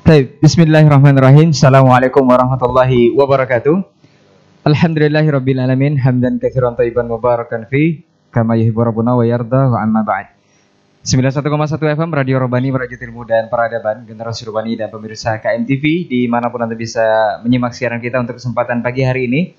Baik, bismillahirrahmanirrahim. Assalamualaikum warahmatullahi wabarakatuh. Alhamdulillahirabbil alamin, hamdan katsiran thayyiban mubarakan fi kama yuhibbu rabbuna wa yarda wa amma ba'd. 91,1 FM Radio Robani, Merajuk Ilmu dan Peradaban, Generasi Robani dan pemirsa KMTV dimanapun Anda bisa menyimak siaran kita untuk kesempatan pagi hari ini.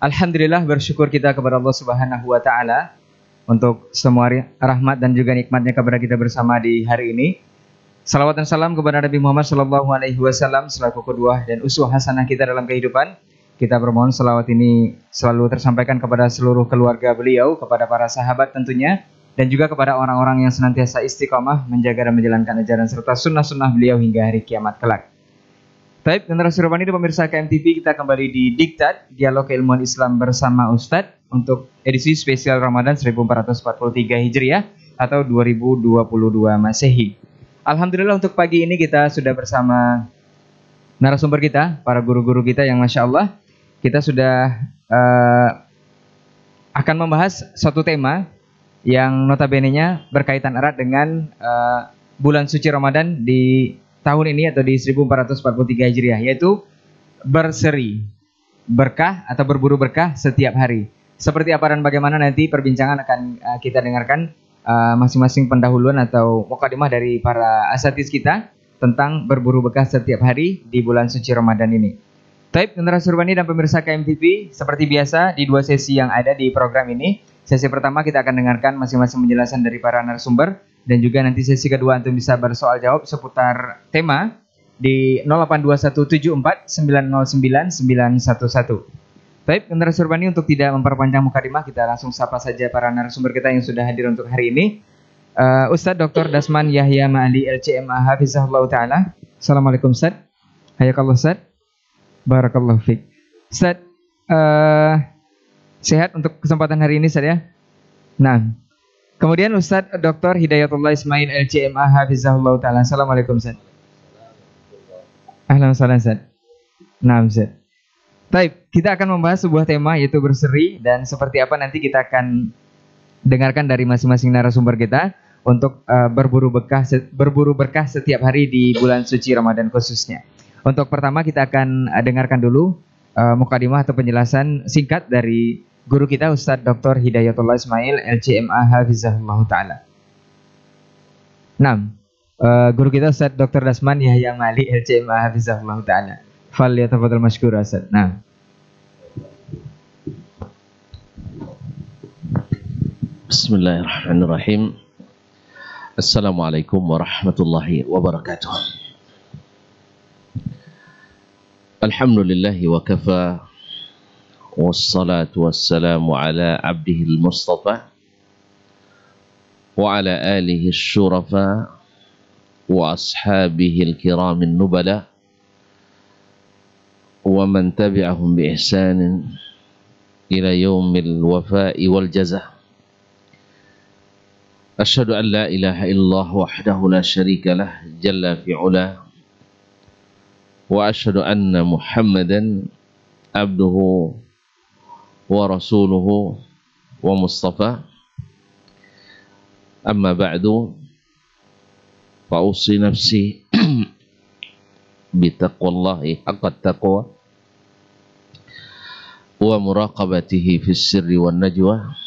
Alhamdulillah, bersyukur kita kepada Allah Subhanahu wa taala untuk semua rahmat dan juga nikmatnya kepada kita bersama di hari ini. Salawat dan salam kepada Nabi Muhammad SAW selaku kedua dan uswah hasanah kita dalam kehidupan. Kita bermohon salawat ini selalu tersampaikan kepada seluruh keluarga beliau, kepada para sahabat tentunya, dan juga kepada orang-orang yang senantiasa istiqomah menjaga dan menjalankan ajaran serta sunnah-sunnah beliau hingga hari kiamat kelak. Baik, Generasi Robani dan pemirsa KMTV, kita kembali di Diktat Dialog Keilmuan Islam bersama Ustadz untuk edisi spesial Ramadan 1443 Hijriah atau 2022 Masehi. Alhamdulillah, untuk pagi ini kita sudah bersama narasumber kita, para guru-guru kita yang Masya Allah, kita sudah akan membahas suatu tema yang notabene-nya berkaitan erat dengan bulan suci Ramadan di tahun ini atau di 1443 Hijriah, yaitu berseri, berkah atau berburu berkah setiap hari. Seperti apa dan bagaimana nanti perbincangan akan kita dengarkan masing-masing pendahuluan atau mukadimah dari para asatiz kita tentang berburu berkah setiap hari di bulan suci Ramadan ini. Baik, Generasi Robani dan pemirsa KMTV, seperti biasa di dua sesi yang ada di program ini. Sesi pertama kita akan dengarkan masing-masing penjelasan dari para narasumber, dan juga nanti sesi kedua antum bisa bersoal jawab seputar tema di 082174909911. Baik, Generasi Robani, untuk tidak memperpanjang mukadimah, kita langsung sapa saja para narasumber kita yang sudah hadir untuk hari ini. Ustadz Dr. Dasman Yahya Ma'ali LCMA Hafizahullah Ta'ala. Assalamualaikum Ustadz. Hayakallah Ustadz. Barakallahu fiqh. Ustadz, sehat untuk kesempatan hari ini Ustadz ya? Nah, kemudian Ustadz Dr. Hidayatullah Ismail LCMA Hafizahullah Ta'ala. Assalamualaikum Ustadz. Ahlan wa sahlan Ustadz. Nah Ustadz, baik, kita akan membahas sebuah tema yaitu berseri, dan seperti apa nanti kita akan dengarkan dari masing-masing narasumber kita untuk berburu berkah setiap hari di bulan suci Ramadan khususnya. Untuk pertama kita akan dengarkan dulu mukadimah atau penjelasan singkat dari guru kita Ustadz Dr. Hidayatullah Ismail LCMA Hafizahullah Ta'ala. Nah, guru kita Ustadz Dr. Dasman Yahya Ma'ali LCMA Hafizahullah Ta'ala. Falyatafadhal mashkur Ustadz. Nah, Bismillahirrahmanirrahim. Assalamualaikum warahmatullahi wabarakatuh. Alhamdulillahi wa kafa, wassalatu wassalamu ala abdihi al-mustafa wa ala alihi al-syurafa wa ashabihi al-kiramin nubala wa man tabi'ahum bi ihsanin ila yaumil wafa'i wal jazaa. Asyhadu an la ilaha illallah wahdahu la syarika lah jalla fi ula, wa asyhadu anna Muhammadan abduhu wa rasuluhu wa mustafa. Amma ba'du, fa usi nafsi bitaqwallahi haqqat taqwa wa muraqabatihi fis sirri wan najwa,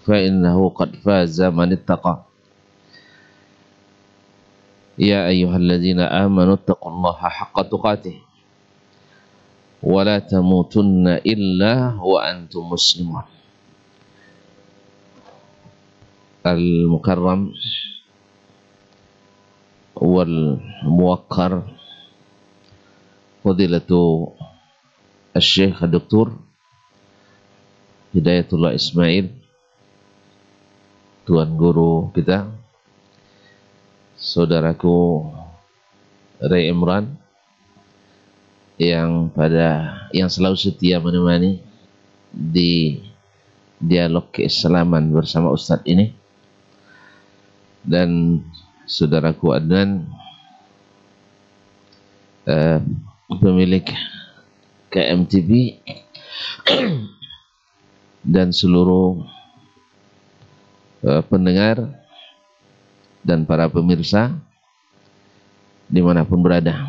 fa innahu qad faza man ittaqa. Ya ayyuhalladzina amanu taqullaha haqqa tuqatih wa la tamutunna illa wa antum muslimun. Al-mukarram wal muwaqqar Fadilatu Asy-Syaikh Dr. Hidayatullah Ismail, Tuan Guru kita, saudaraku Ray Imran yang selalu setia menemani di dialog keislaman bersama Ustadz ini, dan saudaraku Adnan, pemilik KMTV, dan seluruh pendengar dan para pemirsa dimanapun berada.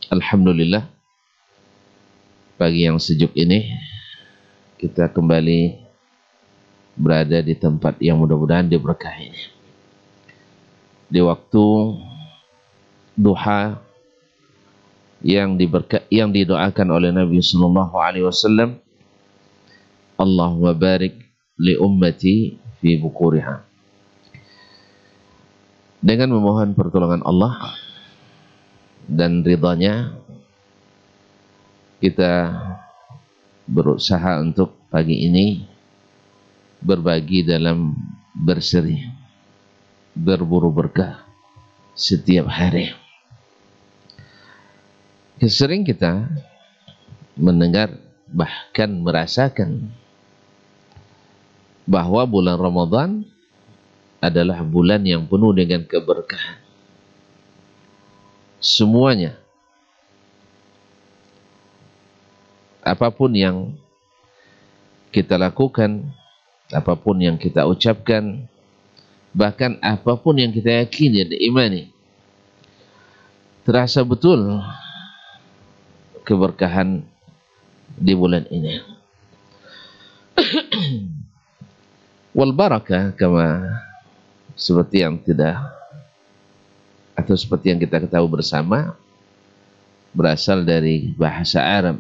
Alhamdulillah, pagi yang sejuk ini kita kembali berada di tempat yang mudah-mudahan diberkahi. Di waktu duha yang didoakan oleh Nabi sallallahu alaihi wasallam, Allahumma barik li ummati fi bukuriha. Dengan memohon pertolongan Allah dan ridhanya, kita berusaha untuk pagi ini berbagi dalam berseri, berburu berkah setiap hari. Sering kita mendengar, bahkan merasakan bahwa bulan Ramadan adalah bulan yang penuh dengan keberkahan. Semuanya, apapun yang kita lakukan, apapun yang kita ucapkan, bahkan apapun yang kita yakini dan imani, terasa betul keberkahan di bulan ini. Wal barakah, kama, seperti yang kita ketahui bersama, berasal dari bahasa Arab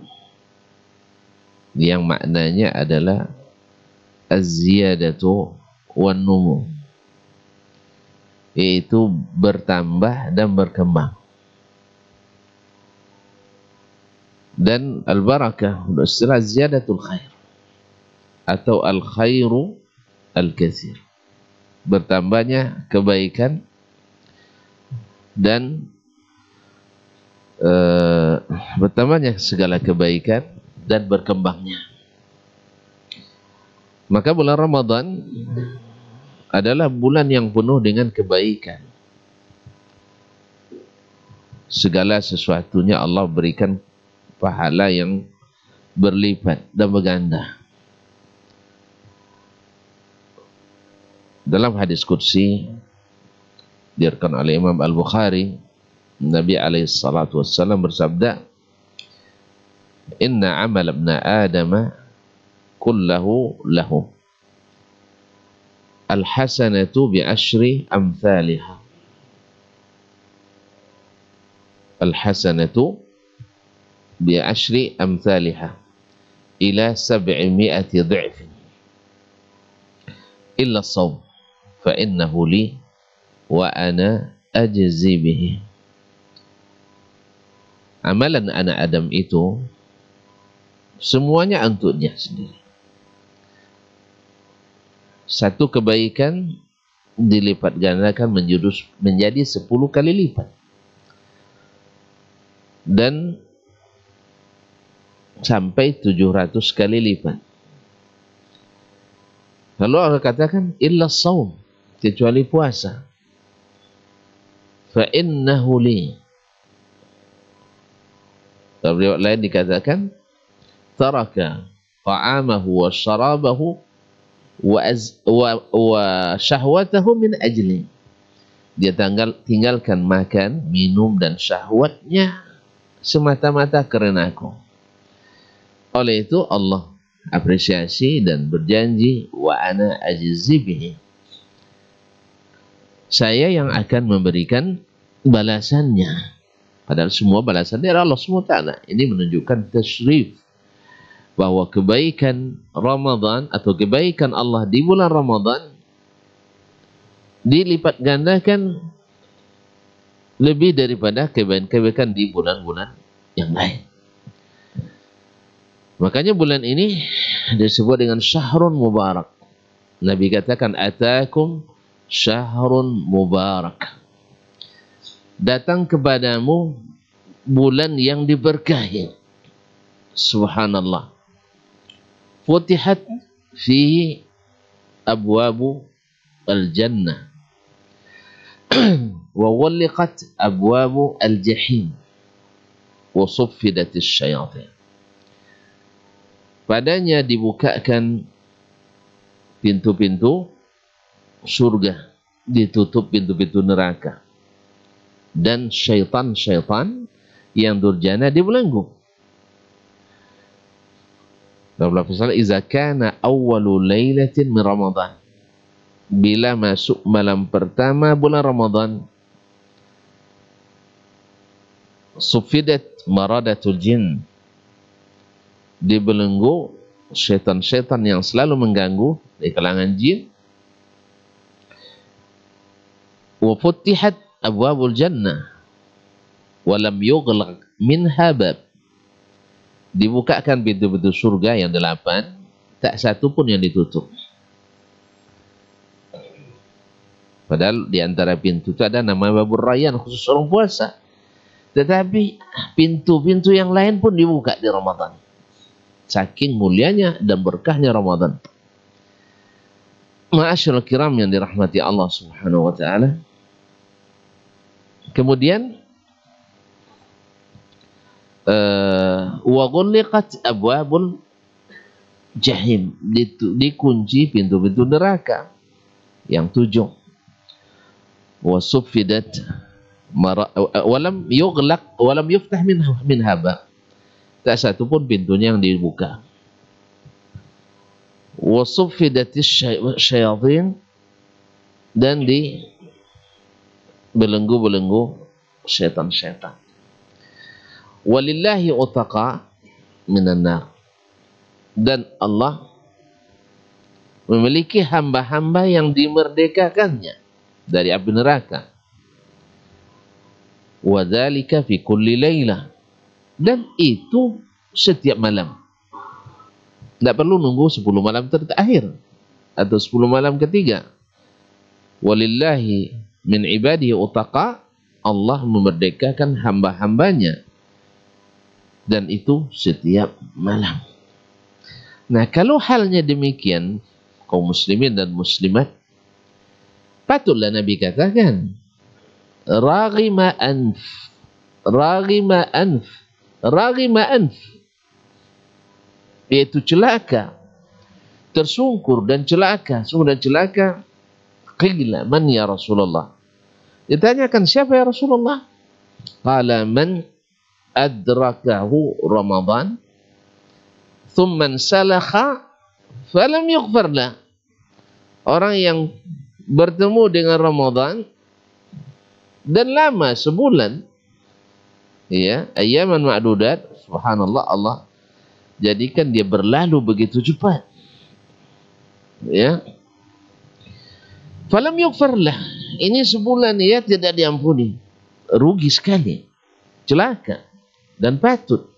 yang maknanya adalah az-ziyadatu wan numu, yaitu bertambah dan berkembang. Dan al-barakah istilah ziyadatul khair atau al-khairu al-katsir, bertambahnya kebaikan dan bertambahnya segala kebaikan dan berkembangnya. Maka bulan Ramadan adalah bulan yang penuh dengan kebaikan. Segala sesuatunya Allah berikan pahala yang berlipat dan berganda. Dalam hadis qudsi diriwayatkan oleh Imam Al-Bukhari, Nabi alaihi salatu wassalam bersabda, "Inna amal ibn Adam kullahu lahu. Al-hasanatu bi asyri amthaliha." Al-hasanatu bi asyri amthaliha ila 700 dha'fin illa as-shawm fa innahu li wa ana ajzi bihi. Amalan anak Adam itu semuanya untuknya sendiri. Satu kebaikan dilipat gandakan menjadi 10 kali lipat. Dan sampai 700 kali lipat. Lalu Allah katakan illa shaum, kecuali puasa. Fa innahu li. Dalam riwayat lain dikatakan taraka ta'amahu wa syarabahu wa syahwatahu min ajli. Dia tinggalkan makan, minum dan syahwatnya semata-mata karena aku. Oleh itu Allah apresiasi dan berjanji, wa ana ajzi bihi, saya yang akan memberikan balasannya. Padahal semua balasan dari Allah SWT. Ini menunjukkan tasyrif bahwa kebaikan Ramadan atau kebaikan Allah di bulan Ramadan dilipat gandakan lebih daripada kebaikan di bulan-bulan yang lain. Makanya bulan ini disebut dengan syahrun mubarak. Nabi katakan, atakum syahrun mubarak. Datang kepadamu bulan yang diberkahi. Subhanallah. Futihat fihi abwabu al-jannah wa walliqat abwabu al-jahim wa suffidat asy-syayatin. Padanya dibukakan pintu-pintu surga, ditutup pintu-pintu neraka. dan syaitan-syaitan yang durjana dibelenggu. Allah firman, "Iza kana awwalu lailatin min Ramadan." Bila masuk malam pertama bulan Ramadan, sufidat maradatul jin, dibelenggu syaitan-syaitan yang selalu mengganggu di kalangan jin. Wa futtihat abwabul jannah wa lam yughlaq minha bab. Dibukakan pintu-pintu surga yang 8, tak satu pun yang ditutup. Padahal di antara pintu itu ada nama babur rayyan khusus orang puasa. Tetapi pintu-pintu yang lain pun dibuka di Ramadan. Saking mulianya dan berkahnya Ramadan. Ma'asyiral kiram yang dirahmati Allah Subhanahu wa taala. Kemudian wa ghulliqat abwabul jahim, dikunci pintu-pintu neraka yang 7. Wa suffidat walam yughlaq walam yuftah minha bab. Tak satu pun pintunya yang dibuka. Wa suffidatis syayatin, dan di belenggu-belenggu syaitan-syaitan. Walillahi utaqa minan nar, dan Allah memiliki hamba-hamba yang dimerdekakannya dari api neraka. Wa dzalika fi kulli lailah, dan itu setiap malam. Tidak perlu nunggu 10 malam terakhir atau 10 malam ketiga. Walillahi min ibadihi utaqa, Allah memerdekakan hamba-hambanya, dan itu setiap malam. Nah, kalau halnya demikian, kaum muslimin dan muslimat, patutlah Nabi katakan, raghima anf, raghima anf, raghima anf, yaitu celaka, tersungkur dan celaka, sungguh dan celaka. Qila man ya Rasulullah, ditanyakan siapa ya Rasulullah? Qala man adrakahu Ramadan thumma salakha falam yughfar lah. Orang yang bertemu dengan Ramadan dan lama sebulan, ya, ayaman ma'dudat, subhanallah, Allah jadikan dia berlalu begitu cepat, ya. Falam yughfar lah, ini sebulan ya tidak diampuni. Rugi sekali, celaka, dan patut,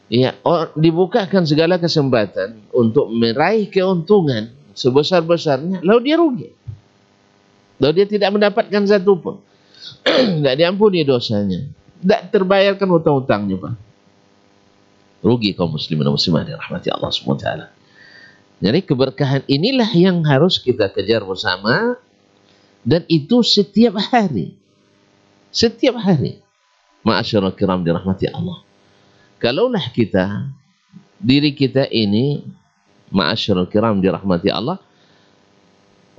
ya, dibukakan segala kesempatan untuk meraih keuntungan sebesar-besarnya, lalu dia rugi, lalu dia tidak mendapatkan satu pun. Tidak diampuni dosanya, tidak terbayarkan hutang-hutangnya, Pak. Rugi kaum muslimin dan muslimat yang dirahmati Allah SWT. Jadi keberkahan inilah yang harus kita kejar bersama, dan itu setiap hari. Setiap hari. Ma'asyiral kiram dirahmati Allah. Kalaulah kita, diri kita ini, ma'asyiral kiram dirahmati Allah,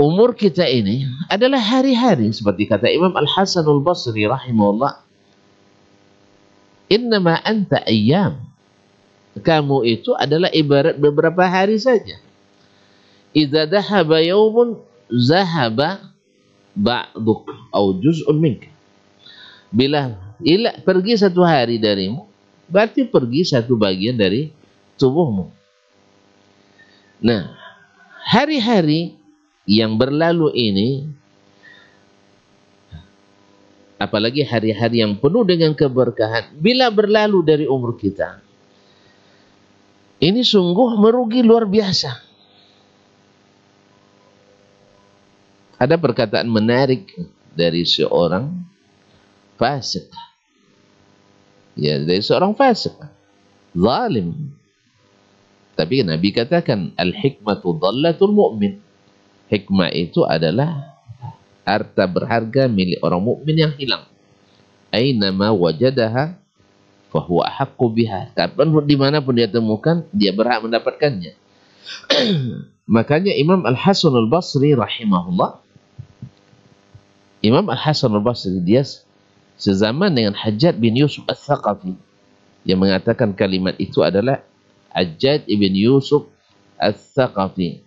umur kita ini adalah hari-hari, seperti kata Imam Al-Hasanul Basri rahimahullah, innama anta ayyam, kamu itu adalah ibarat beberapa hari saja. Idza dhahaba yawmun zahaba ba'duk au juz'un minka. Bila pergi satu hari darimu, berarti pergi satu bagian dari tubuhmu. Nah, hari-hari yang berlalu ini, apalagi hari-hari yang penuh dengan keberkahan, bila berlalu dari umur kita, ini sungguh merugi luar biasa. Ada perkataan menarik dari seorang fasik, ya, dari seorang fasik, zalim. Tapi Nabi katakan, al-hikmatu dhallatul mu'min. Hikmah itu adalah harta berharga milik orang mukmin yang hilang. Ainama wajadaha fahuwa ahaqqu biha. Kapan dimanapun dia temukan, dia berhak mendapatkannya. Makanya Imam Al-Hasan Al-Basri rahimahullah, Imam Al-Hasan Al-Basri dia sezaman dengan Hajjaj bin Yusuf Ats-Tsaqafi. Yang mengatakan kalimat itu adalah Hajjaj bin Yusuf Ats-Tsaqafi,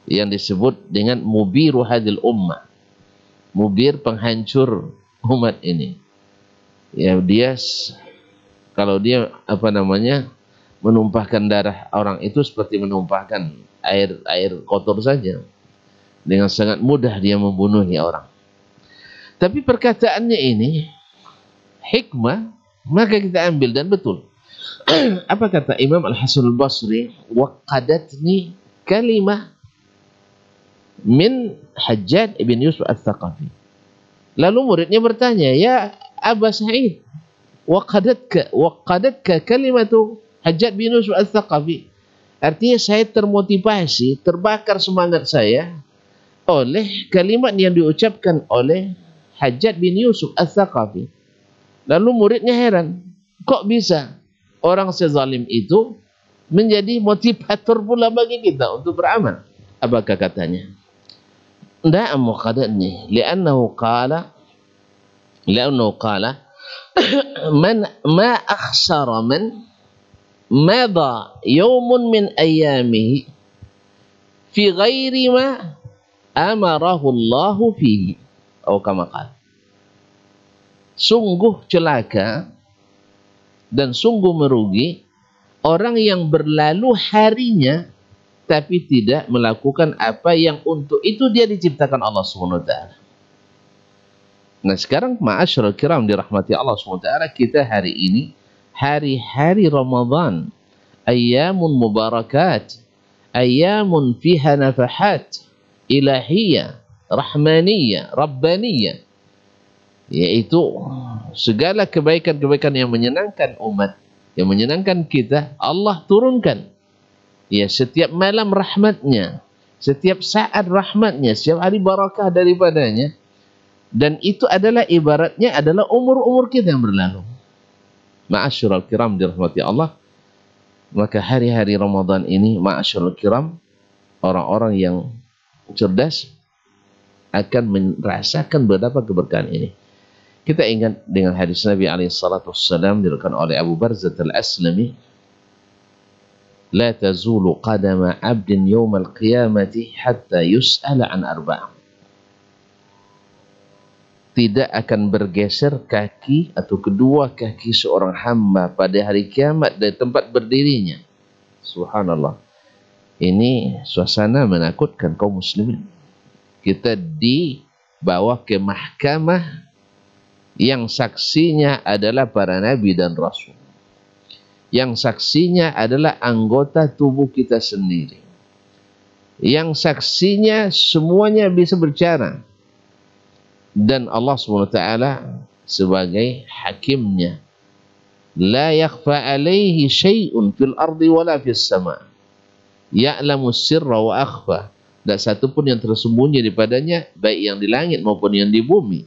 yang disebut dengan mubiru hadil ummah, mubir, penghancur umat ini. Ya, dia kalau dia menumpahkan darah orang itu seperti menumpahkan air kotor saja. Dengan sangat mudah dia membunuhnya orang. Tapi perkataannya ini hikmah, maka kita ambil dan betul. Apa kata Imam Al-Hasan Al-Basri? Waqadatni kalimah min Hajjaj bin Yusuf Ats-Tsaqafi. Lalu muridnya bertanya, ya Aba Sa'id, waqadatka kalimatu Hajjaj bin Yusuf Ats-Tsaqafi. Artinya saya termotivasi, terbakar semangat saya oleh kalimat yang diucapkan oleh Hajjaj bin Yusuf Ats-Tsaqafi. Lalu muridnya heran, kok bisa orang sezalim itu menjadi motivator pula bagi kita untuk beramal? Apakah katanya? Na'am muqadatni li'annahu qala man ma akhsara man madha yawmun min ayyamihi fi ghairi ma amarahu Allahu fihi, atau kama qala. Sungguh celaka dan sungguh merugi orang yang berlalu harinya tapi tidak melakukan apa yang untuk itu dia diciptakan Allah SWT. Nah sekarang ma'asyiral kiram dirahmati Allah SWT, kita hari ini hari-hari Ramadan, ayyamun mubarakat, ayyamun fiha nafahat ilahiyah, rahmaniyah, rabbaniyah, yaitu segala kebaikan-kebaikan yang menyenangkan umat, yang menyenangkan kita, Allah turunkan. Ya, setiap malam rahmatnya, setiap saat rahmatnya, setiap hari barakah daripadanya. Dan itu adalah ibaratnya adalah umur-umur kita yang berlalu. Ma'asyiral kiram dirahmati Allah, maka hari-hari Ramadan ini, ma'asyiral kiram, orang-orang yang cerdas akan merasakan betapa keberkahan ini. Kita ingat dengan hadis Nabi SAW diriwayatkan oleh Abu Barzah Al-Aslami, la tazulu qadama 'abdin yawmal qiyamati hatta yus'ala an arba'. Tidak akan bergeser kaki atau kedua kaki seorang hamba pada hari kiamat dari tempat berdirinya. Subhanallah. Ini suasana menakutkan kaum muslimin. Kita dibawa ke mahkamah yang saksinya adalah para nabi dan rasul. Yang saksinya adalah anggota tubuh kita sendiri. Yang saksinya semuanya bisa bicara. Dan Allah SWT sebagai hakimnya. La yakhfa alaihi syai'un fil ardi wala fis sama'. Ya'lamu sirra wa akhfa. Tak satu pun yang tersembunyi daripadanya, baik yang di langit maupun yang di bumi.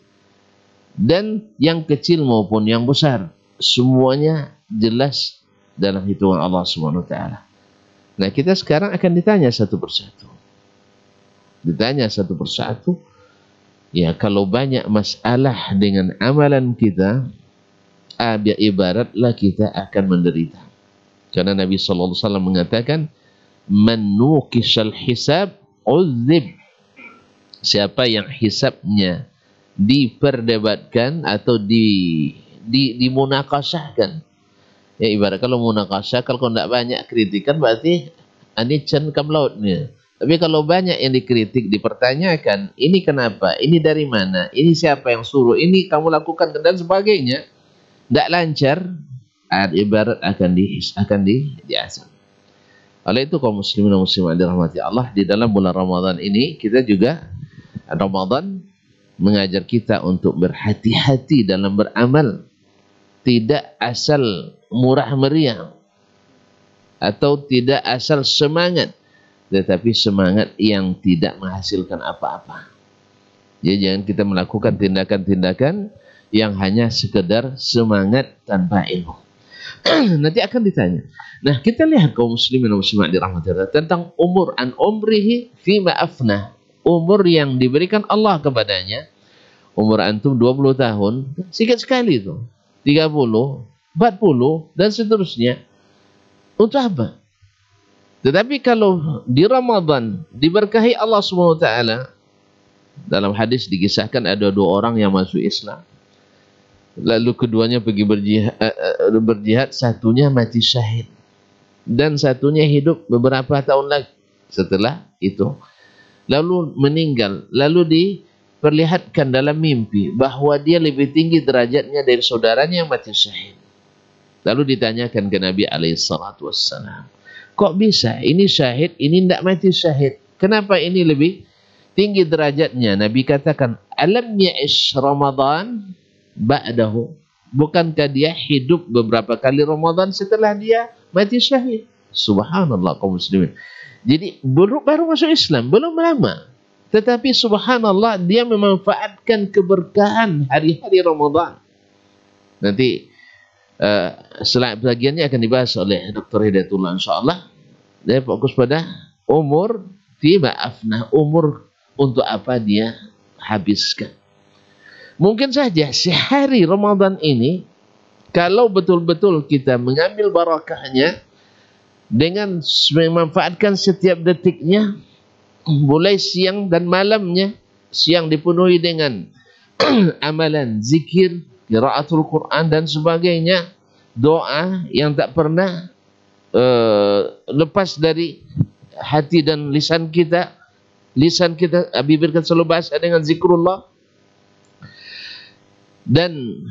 Dan yang kecil maupun yang besar. Semuanya jelas dalam hitungan Allah SWT. Nah, kita sekarang akan ditanya satu persatu. Ditanya satu persatu. Ya, kalau banyak masalah dengan amalan kita, ibaratlah kita akan menderita. Karena Nabi SAW mengatakan, man nuqishal hisab uzib. Siapa yang hisabnya diperdebatkan atau dimunakasahkan. Ya, ibarat kalau munakasah, kalau tidak banyak kritikan berarti ini can kam lautnya. Tapi kalau banyak yang dikritik, dipertanyakan, ini kenapa, ini dari mana, ini siapa yang suruh, ini kamu lakukan dan sebagainya, tidak lancar, ibarat akan diazab. Oleh itu kaum muslimin dan muslimat dirahmati Allah, di dalam bulan Ramadan ini kita juga, Ramadan mengajar kita untuk berhati-hati dalam beramal, tidak asal murah meriah atau tidak asal semangat, tetapi semangat yang tidak menghasilkan apa-apa. Jadi jangan kita melakukan tindakan-tindakan yang hanya sekedar semangat tanpa ilmu. Nanti akan ditanya. Nah, kita lihat kaum muslimin dan muslimat dirahmati Allah tentang umrihi fima afnah, umur yang diberikan Allah kepadanya umur antum 20 tahun, sikit sekali itu. 30, 40 dan seterusnya. Untuk apa? Tetapi kalau di Ramadan diberkahi Allah SWT, dalam hadis dikisahkan ada 2 orang yang masuk Islam. Lalu keduanya pergi berjihad, satunya mati syahid. Dan satunya hidup beberapa tahun lagi setelah itu. Lalu meninggal. Lalu diperlihatkan dalam mimpi bahwa dia lebih tinggi derajatnya dari saudaranya yang mati syahid. Lalu ditanyakan ke Nabi SAW, kok bisa? Ini syahid, ini tidak mati syahid. Kenapa ini lebih tinggi derajatnya? Nabi katakan, alam ya'ish Ramadan ba'dahu. Bukankah dia hidup beberapa kali Ramadan setelah dia mati syahid? Subhanallah kaum muslimin. Jadi baru masuk Islam, belum lama. Tetapi subhanallah dia memanfaatkan keberkahan hari-hari Ramadan. Nanti sebagiannya akan dibahas oleh Dr. Hidayatullah insyaAllah. Dia fokus pada umur, umur untuk apa dia habiskan. Mungkin saja sehari Ramadan ini, kalau betul-betul kita mengambil barakahnya, dengan memanfaatkan setiap detiknya, mulai siang dan malamnya, siang dipenuhi dengan amalan, zikir, qiraatul Quran dan sebagainya, doa yang tak pernah lepas dari hati dan lisan kita. Lisan kita, bibir kita selalu bahasa dengan zikrullah. Dan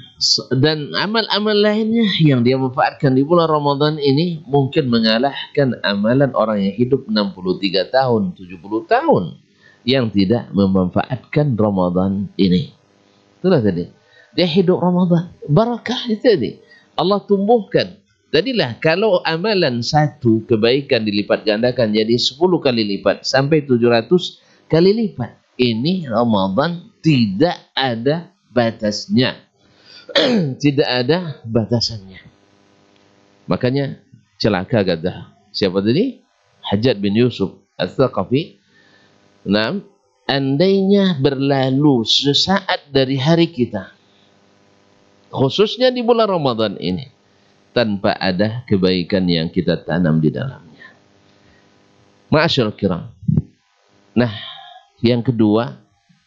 amal-amal lainnya yang dia manfaatkan di bulan Ramadan ini mungkin mengalahkan amalan orang yang hidup 63 tahun, 70 tahun yang tidak memanfaatkan Ramadan ini. Itulah tadi. Dia hidup Ramadan, barakah itu tadi. Allah tumbuhkan. Jadilah kalau amalan satu kebaikan dilipat gandakan jadi 10 kali lipat sampai 700 kali lipat. Ini Ramadan tidak ada batasnya. Tidak ada batasannya. Makanya celaka kata siapa tadi? Hajjaj bin Yusuf Al-Thaqafi. Nah, andainya berlalu sesaat dari hari kita, khususnya di bulan Ramadan ini, tanpa ada kebaikan yang kita tanam di dalamnya. Ma'asyarul kiram. Nah, yang kedua,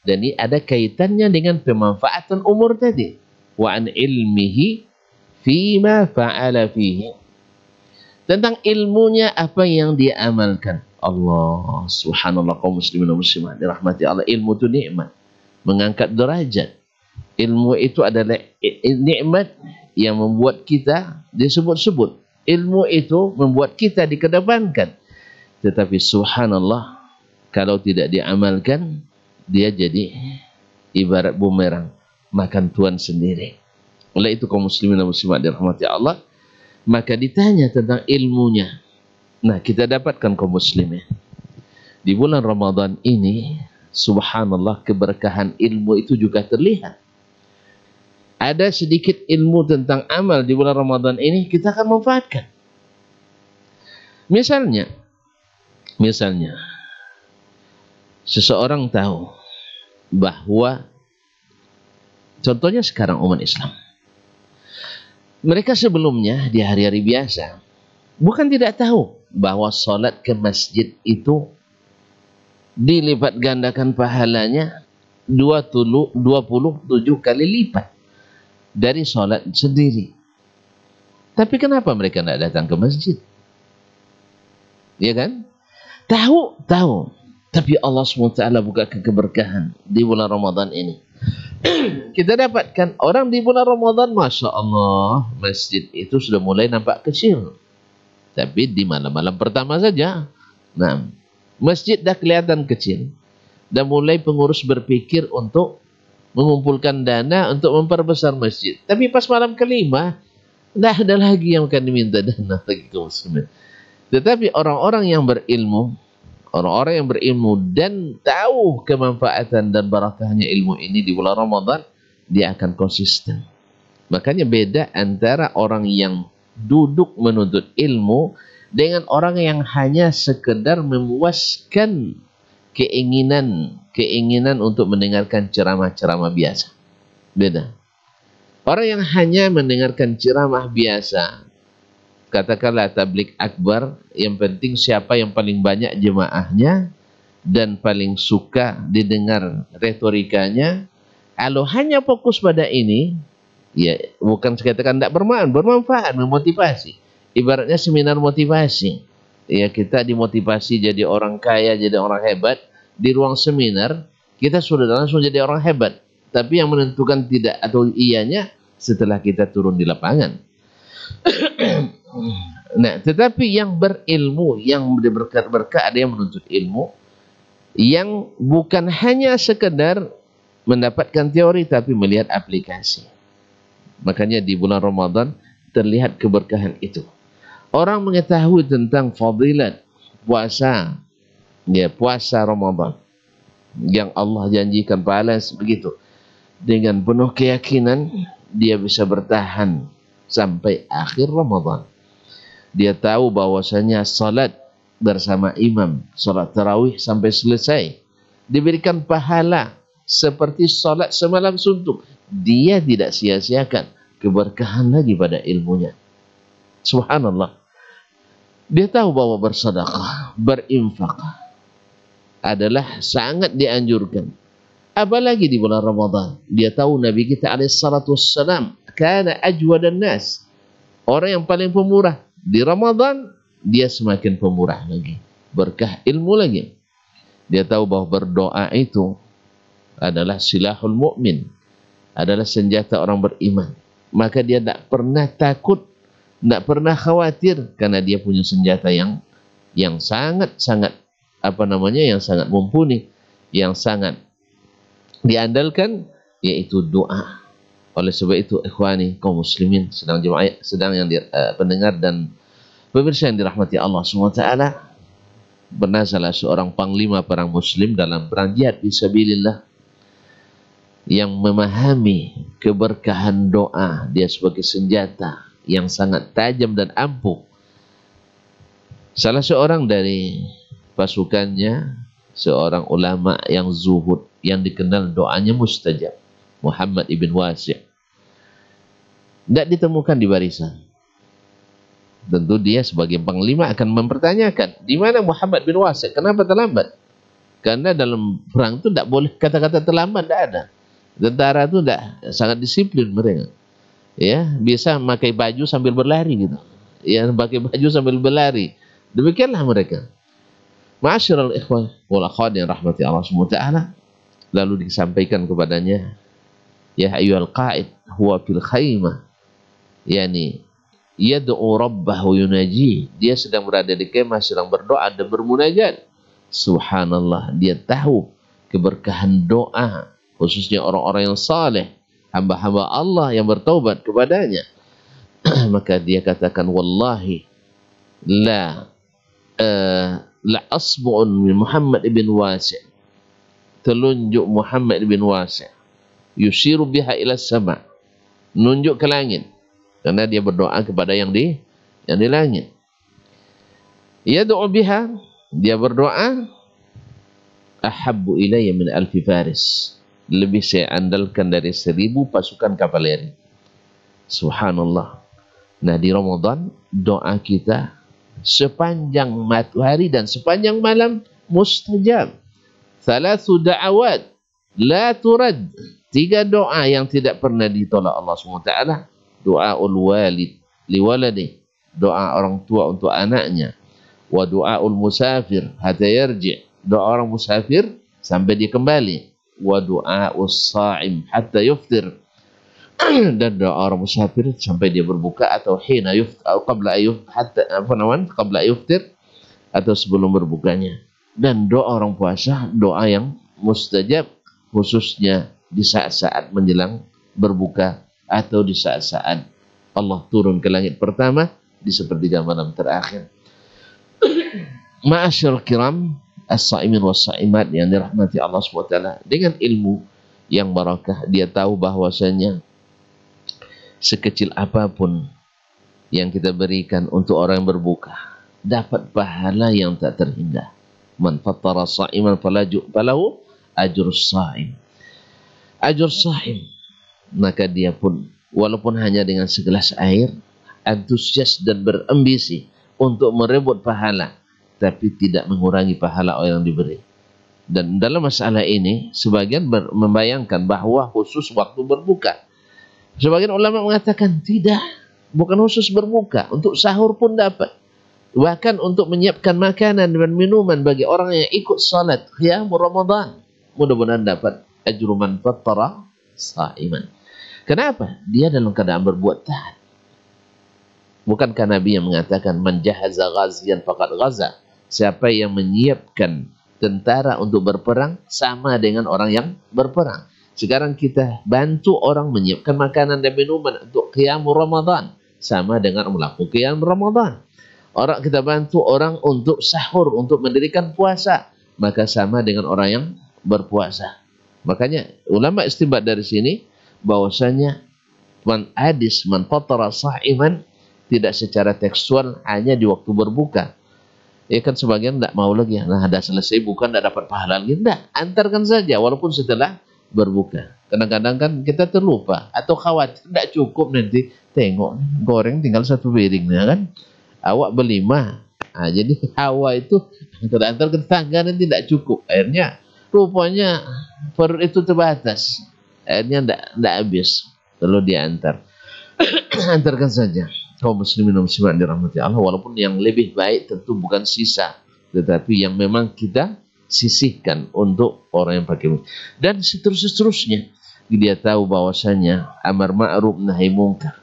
dan ini ada kaitannya dengan pemanfaatan umur tadi. Wa an ilmihi fima fa'ala fihi. Tentang ilmunya apa yang dia amalkan. Allah subhanallah kaum muslimin dan muslimat dirahmati Allah. Ilmu itu nikmat, mengangkat derajat. Ilmu itu adalah nikmat yang membuat kita disebut-sebut. Ilmu itu membuat kita dikedepankan. Tetapi subhanallah, kalau tidak diamalkan, dia jadi ibarat bumerang, makan tuan sendiri. Oleh itu kaum muslimin dan muslimat dirahmati Allah, maka ditanya tentang ilmunya. Nah, kita dapatkan kaum muslimin di bulan Ramadan ini, subhanallah, keberkahan ilmu itu juga terlihat. Ada sedikit ilmu tentang amal di bulan Ramadan ini kita akan manfaatkan. Misalnya seseorang tahu bahwa contohnya sekarang umat Islam, mereka sebelumnya di hari-hari biasa bukan tidak tahu bahwa sholat ke masjid itu dilipat gandakan pahalanya 27 kali lipat dari sholat sendiri. Tapi kenapa mereka tidak datang ke masjid? Ya kan? Tahu. Tapi Allah SWT bukakan keberkahan di bulan Ramadan ini. Kita dapatkan orang di bulan Ramadan, Masya Allah, masjid itu sudah mulai nampak kecil. Tapi di malam-malam pertama saja, nah, masjid dah kelihatan kecil. Dan mulai pengurus berpikir untuk mengumpulkan dana untuk memperbesar masjid. Tapi pas malam kelima, dah ada lagi yang akan diminta dana lagi ke muslimin. Tetapi orang-orang yang berilmu, dan tahu kemanfaatan dan barakahnya ilmu ini di bulan Ramadan, dia akan konsisten. Makanya beda antara orang yang duduk menuntut ilmu dengan orang yang hanya sekedar memuaskan keinginan untuk mendengarkan ceramah-ceramah biasa. Beda. Orang yang hanya mendengarkan ceramah biasa, katakanlah tabligh akbar, yang penting siapa yang paling banyak jemaahnya dan paling suka didengar retorikanya. Kalau hanya fokus pada ini, ya bukan sekatakan tidak bermanfaat, memotivasi. Ibaratnya seminar motivasi. Ya, kita dimotivasi jadi orang kaya, jadi orang hebat. Di ruang seminar, kita sudah langsung jadi orang hebat. Tapi yang menentukan tidak atau iyanya setelah kita turun di lapangan. Nah, tetapi yang berilmu, yang berkah, ada yang menuntut ilmu, yang bukan hanya sekedar mendapatkan teori, tapi melihat aplikasi. Makanya di bulan Ramadan terlihat keberkahan itu. Orang mengetahui tentang fadilat puasa, ya puasa Ramadan, yang Allah janjikan pahala begitu. Dengan penuh keyakinan, dia bisa bertahan sampai akhir Ramadan. Dia tahu bahwasanya salat bersama imam, salat tarawih sampai selesai, diberikan pahala seperti salat semalam suntuk. Dia tidak sia-siakan, keberkahan lagi pada ilmunya. Subhanallah. Dia tahu bahwa bersedekah, berinfak adalah sangat dianjurkan. Apalagi di bulan Ramadan. Dia tahu Nabi kita alaihissalam kana ajwadan nas, orang yang paling pemurah. Di Ramadan dia semakin pemurah lagi, berkah ilmu lagi. Dia tahu bahwa berdoa itu adalah silahul mukmin, adalah senjata orang beriman. Maka dia tidak pernah takut, tidak pernah khawatir, karena dia punya senjata yang sangat yang sangat mumpuni, yang sangat diandalkan, yaitu doa. Oleh sebab itu, ikhwani kaum muslimin, sedang yang pendengar dan pemirsa yang dirahmati Allah SWT, bernazalah seorang panglima perang muslim dalam perang jihad fisabilillah yang memahami keberkahan doa. Dia sebagai senjata yang sangat tajam dan ampuh. Salah seorang dari pasukannya, seorang ulama yang zuhud, yang dikenal doanya mustajab, Muhammad ibn Wasi', tidak ditemukan di barisan. Tentu dia sebagai panglima akan mempertanyakan, di mana Muhammad bin Wasi', kenapa terlambat? Karena dalam perang itu tidak boleh kata-kata terlambat, tidak ada. Tentara itu tidak, sangat disiplin mereka. Ya, bisa memakai baju sambil berlari gitu. Ya, pakai baju sambil berlari. Demikianlah mereka. Ma'asyiral ikhwah wal akhwat yang rahmati Allah SWT. Lalu disampaikan kepadanya, ya ayyuhal qa'id huwa fil khaymah, yani yad'u rabbahu yunaji. Dia sedang berada di kemah, sedang berdoa dan bermunajat. Subhanallah, dia tahu keberkahan doa, khususnya orang-orang yang saleh, hamba-hamba Allah yang bertaubat kepadanya. Maka dia katakan, wallahi la asbu'un min Muhammad ibn Wasi', telunjuk Muhammad ibn Wasi', yusiru biha ila sama', nunjuk ke langit, karena dia berdoa kepada yang di langit. Yad'u biha, dia berdoa, ahabbu ilayya min alfi faris, lebih saya andalkan dari 1000 pasukan kavaleri. Subhanallah. Nah, di Ramadan doa kita sepanjang matahari dan sepanjang malam mustajab. Thalathu da'awat la turad, 3 doa yang tidak pernah ditolak Allah SWT. Doaul walid liwaladi, doa orang tua untuk anaknya. Wa doaul musafir hatta yarji', doa orang musafir sampai dia kembali. Wa doaus sa'im hatta yuftir, dan doa orang musafir sampai dia berbuka, atau hina qabla yuftir, atau sebelum berbukanya. Dan doa orang puasa, doa yang mustajab, khususnya di saat-saat menjelang berbuka, atau di saat-saat Allah turun ke langit pertama di sepertiga malam terakhir. Ma'asyarul kiram as-sa'imin was-sa'imat yang dirahmati Allah SWT, dengan ilmu yang barakah, dia tahu bahwasanya sekecil apapun yang kita berikan untuk orang yang berbuka dapat pahala yang tak terhingga. Man fattara sha'iman falahu ajrus sha'im. Ajur sha'im. Maka dia pun walaupun hanya dengan segelas air, antusias dan berambisi untuk merebut pahala, tapi tidak mengurangi pahala orang yang diberi. Dan dalam masalah ini sebagian membayangkan bahwa khusus waktu berbuka. Sebagian ulama mengatakan tidak, bukan khusus berbuka, untuk sahur pun dapat. Bahkan untuk menyiapkan makanan dan minuman bagi orang yang ikut salat qiyam Ramadan, mudah-mudahan dapat ajru man fattara sha'iman. Kenapa? Dia dalam keadaan berbuat taat. Bukankah Nabi yang mengatakan man jahaza ghaziyan faqad ghaza? Siapa yang menyiapkan tentara untuk berperang sama dengan orang yang berperang. Sekarang kita bantu orang menyiapkan makanan dan minuman untuk qiyam Ramadan, sama dengan melakukan qiyam Ramadan. Orang kita bantu orang untuk sahur, untuk mendirikan puasa, maka sama dengan orang yang berpuasa. Makanya ulama istinbat dari sini bahwasanya man fattara sha'iman tidak secara tekstual hanya di waktu berbuka. Ya kan sebagian tidak mau lagi, nah ada selesai bukan tidak dapat pahala lagi. Tidak, antarkan saja walaupun setelah berbuka. Kadang-kadang kan kita terlupa atau khawatir tidak cukup, nanti tengok goreng tinggal satu piring kan, awak berlima. Nah, jadi hawa itu antar ke tetangga nanti tidak cukup. Akhirnya rupanya perut itu terbatas. Akhirnya tidak habis. Perlu diantar. Antarkan saja. Kaum muslimin dan muslimat dirahmati Allah, walaupun yang lebih baik tentu bukan sisa, tetapi yang memang kita sisihkan untuk orang yang pakai. Dan seterusnya dia tahu bahwasanya amar ma'ruf nahi munkar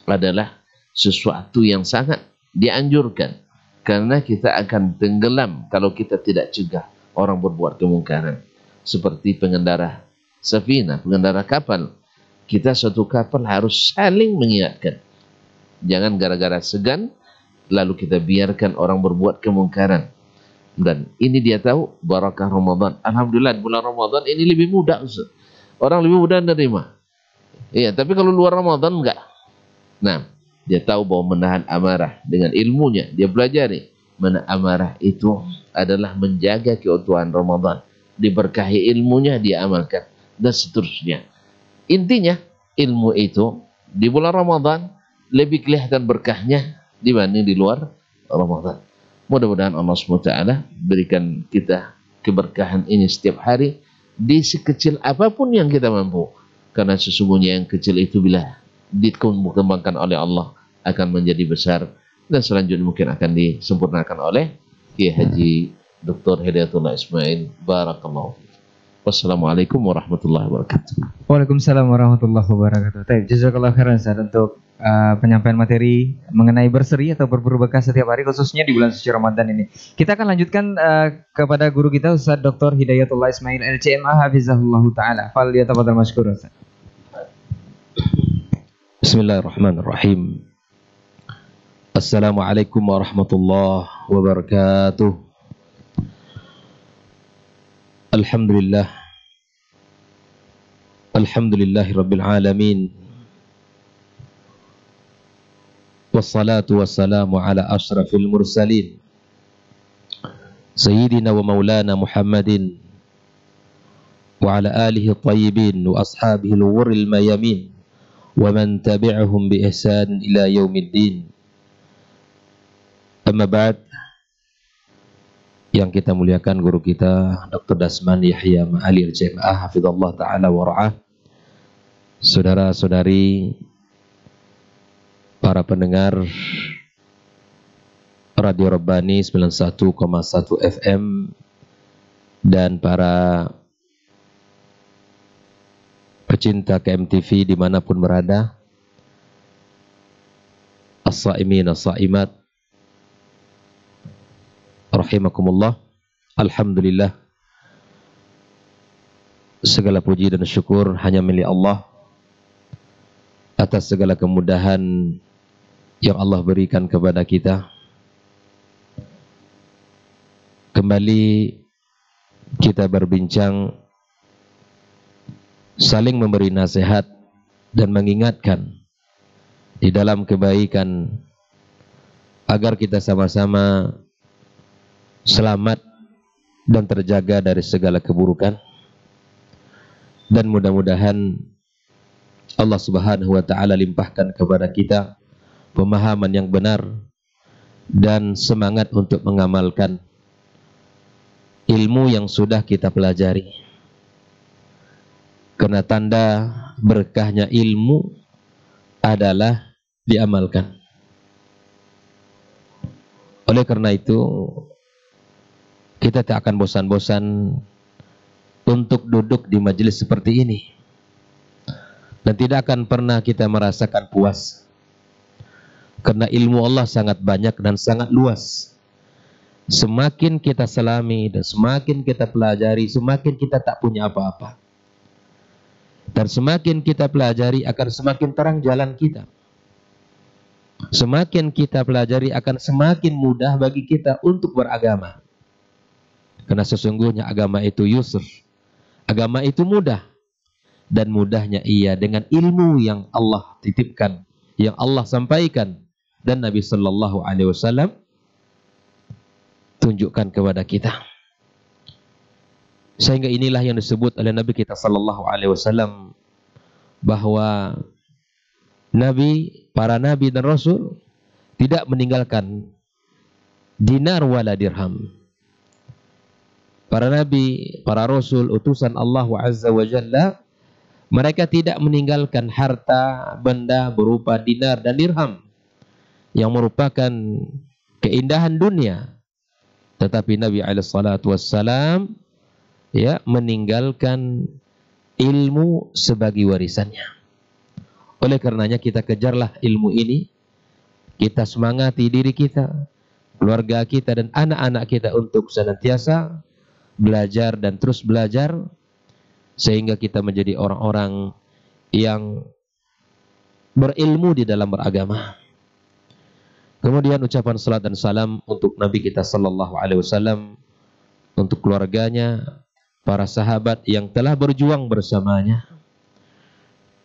adalah sesuatu yang sangat dianjurkan, karena kita akan tenggelam kalau kita tidak cegah orang berbuat kemungkaran. Seperti pengendara safina, pengendara kapal, kita satu kapal harus saling mengingatkan. Jangan gara-gara segan lalu kita biarkan orang berbuat kemungkaran. Dan ini dia tahu barakah Ramadan. Alhamdulillah bulan Ramadan ini lebih mudah, Ustaz. Orang lebih mudah menerima. Iya, tapi kalau luar Ramadan enggak. Nah, dia tahu bahwa menahan amarah dengan ilmunya, dia pelajari mana amarah itu adalah menjaga keutuhan Ramadan. Diberkahi ilmunya, dia amalkan dan seterusnya. Intinya ilmu itu di bulan Ramadan lebih kelihatan berkahnya dibanding di luar Ramadan. Mudah-mudahan Allah SWT berikan kita keberkahan ini setiap hari di sekecil apapun yang kita mampu. Karena sesungguhnya yang kecil itu bila dikembangkan oleh Allah akan menjadi besar, dan selanjutnya mungkin akan disempurnakan oleh Kiai Haji Dr. Hidayatullah Ismail. Barakallahu fiik. Wassalamualaikum warahmatullahi wabarakatuh. Waalaikumsalam warahmatullahi wabarakatuh. Baik, jazakallahu khairan Ustaz untuk penyampaian materi mengenai berseri atau berburu berkah setiap hari, khususnya di bulan suci Ramadan ini. Kita akan lanjutkan kepada guru kita Ustaz Dr. Hidayatullah Ismail LCMA hafizahullah taala. Fal yatafadhal mashkur Ustaz. Bismillahirrahmanirrahim. Assalamualaikum warahmatullahi wabarakatuh. Alhamdulillah. Alhamdulillahi rabbil alamin. Wassalatu wassalamu ala ashrafil mursalin Sayyidina wa maulana Muhammadin wa ala alihi tayyibin wa ashabihi al-wurril mayamin wa man tabi'ahum bi ihsan ila yaumiddin. Amma ba'd. Yang kita muliakan guru kita Dr. Dasman Yahya Ma'ali Al-Jamaah hafizallahu ta'ala wa ra'ah, saudara-saudari para pendengar Radio Rabbani 91,1 FM dan para pecinta KMTV dimanapun berada, as-sa'imin as-sa'imat rahimakumullah. Alhamdulillah, segala puji dan syukur hanya milik Allah atas segala kemudahan yang Allah berikan kepada kita. Kembali kita berbincang, saling memberi nasihat dan mengingatkan di dalam kebaikan agar kita sama-sama selamat dan terjaga dari segala keburukan. Dan mudah-mudahan Allah Subhanahu wa taala limpahkan kepada kita pemahaman yang benar dan semangat untuk mengamalkan ilmu yang sudah kita pelajari. Karena tanda berkahnya ilmu adalah diamalkan. Oleh karena itu, kita tak akan bosan-bosan untuk duduk di majelis seperti ini. Dan tidak akan pernah kita merasakan puas. Karena ilmu Allah sangat banyak dan sangat luas. Semakin kita selami dan semakin kita pelajari, semakin kita tak punya apa-apa. Dan semakin kita pelajari akan semakin terang jalan kita. Semakin kita pelajari akan semakin mudah bagi kita untuk beragama. Karena sesungguhnya agama itu yusr. Agama itu mudah. Dan mudahnya ia dengan ilmu yang Allah titipkan, yang Allah sampaikan, dan Nabi Sallallahu Alaihi Wasallam tunjukkan kepada kita. Sehingga inilah yang disebut oleh Nabi kita Sallallahu Alaihi Wasallam bahwa para nabi dan rasul tidak meninggalkan dinar wala dirham. Para nabi, para rasul, utusan Allah Azza wa Jalla, mereka tidak meninggalkan harta benda berupa dinar dan dirham yang merupakan keindahan dunia. Tetapi Nabi SAW meninggalkan ilmu sebagai warisannya. Oleh karenanya kita kejarlah ilmu ini. Kita semangati diri kita, keluarga kita dan anak-anak kita untuk senantiasa belajar dan terus belajar, sehingga kita menjadi orang-orang yang berilmu di dalam beragama. Kemudian ucapan salat dan salam untuk Nabi kita Sallallahu Alaihi Wasallam, untuk keluarganya, para sahabat yang telah berjuang bersamanya,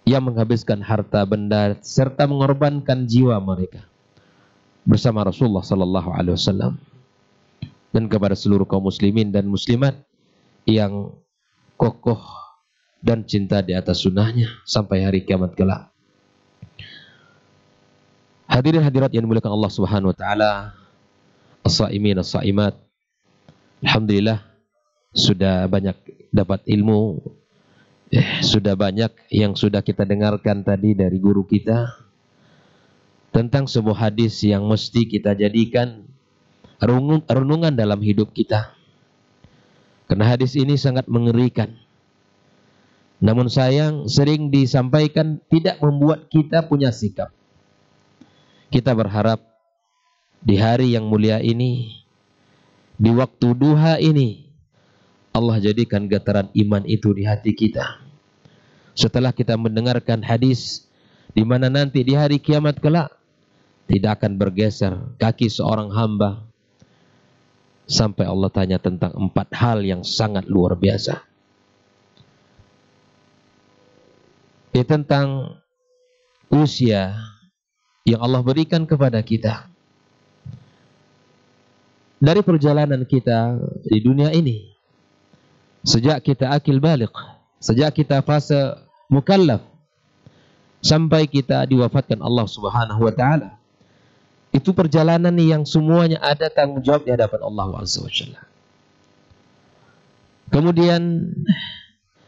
yang menghabiskan harta benda serta mengorbankan jiwa mereka bersama Rasulullah Sallallahu Alaihi Wasallam, dan kepada seluruh kaum muslimin dan muslimat yang kokoh dan cinta di atas sunnahnya sampai hari kiamat kelak. Hadirin hadirat yang dimuliakan Allah Subhanahu wa taala, as-saimin as-saimat. Alhamdulillah sudah banyak dapat ilmu, sudah banyak yang sudah kita dengarkan tadi dari guru kita tentang sebuah hadis yang mesti kita jadikan renungan dalam hidup kita. Karena hadis ini sangat mengerikan. Namun sayang sering disampaikan tidak membuat kita punya sikap. Kita berharap di hari yang mulia ini, di waktu duha ini, Allah jadikan getaran iman itu di hati kita. Setelah kita mendengarkan hadis, di mana nanti di hari kiamat kelak tidak akan bergeser kaki seorang hamba sampai Allah tanya tentang 4 hal yang sangat luar biasa. Tentang usia yang Allah berikan kepada kita dari perjalanan kita di dunia ini, sejak kita akil baligh, sejak kita fase mukallaf sampai kita diwafatkan Allah Subhanahu wa taala. Itu perjalanan yang semuanya ada tanggung jawab di hadapan Allah Azza wa Jalla. Kemudian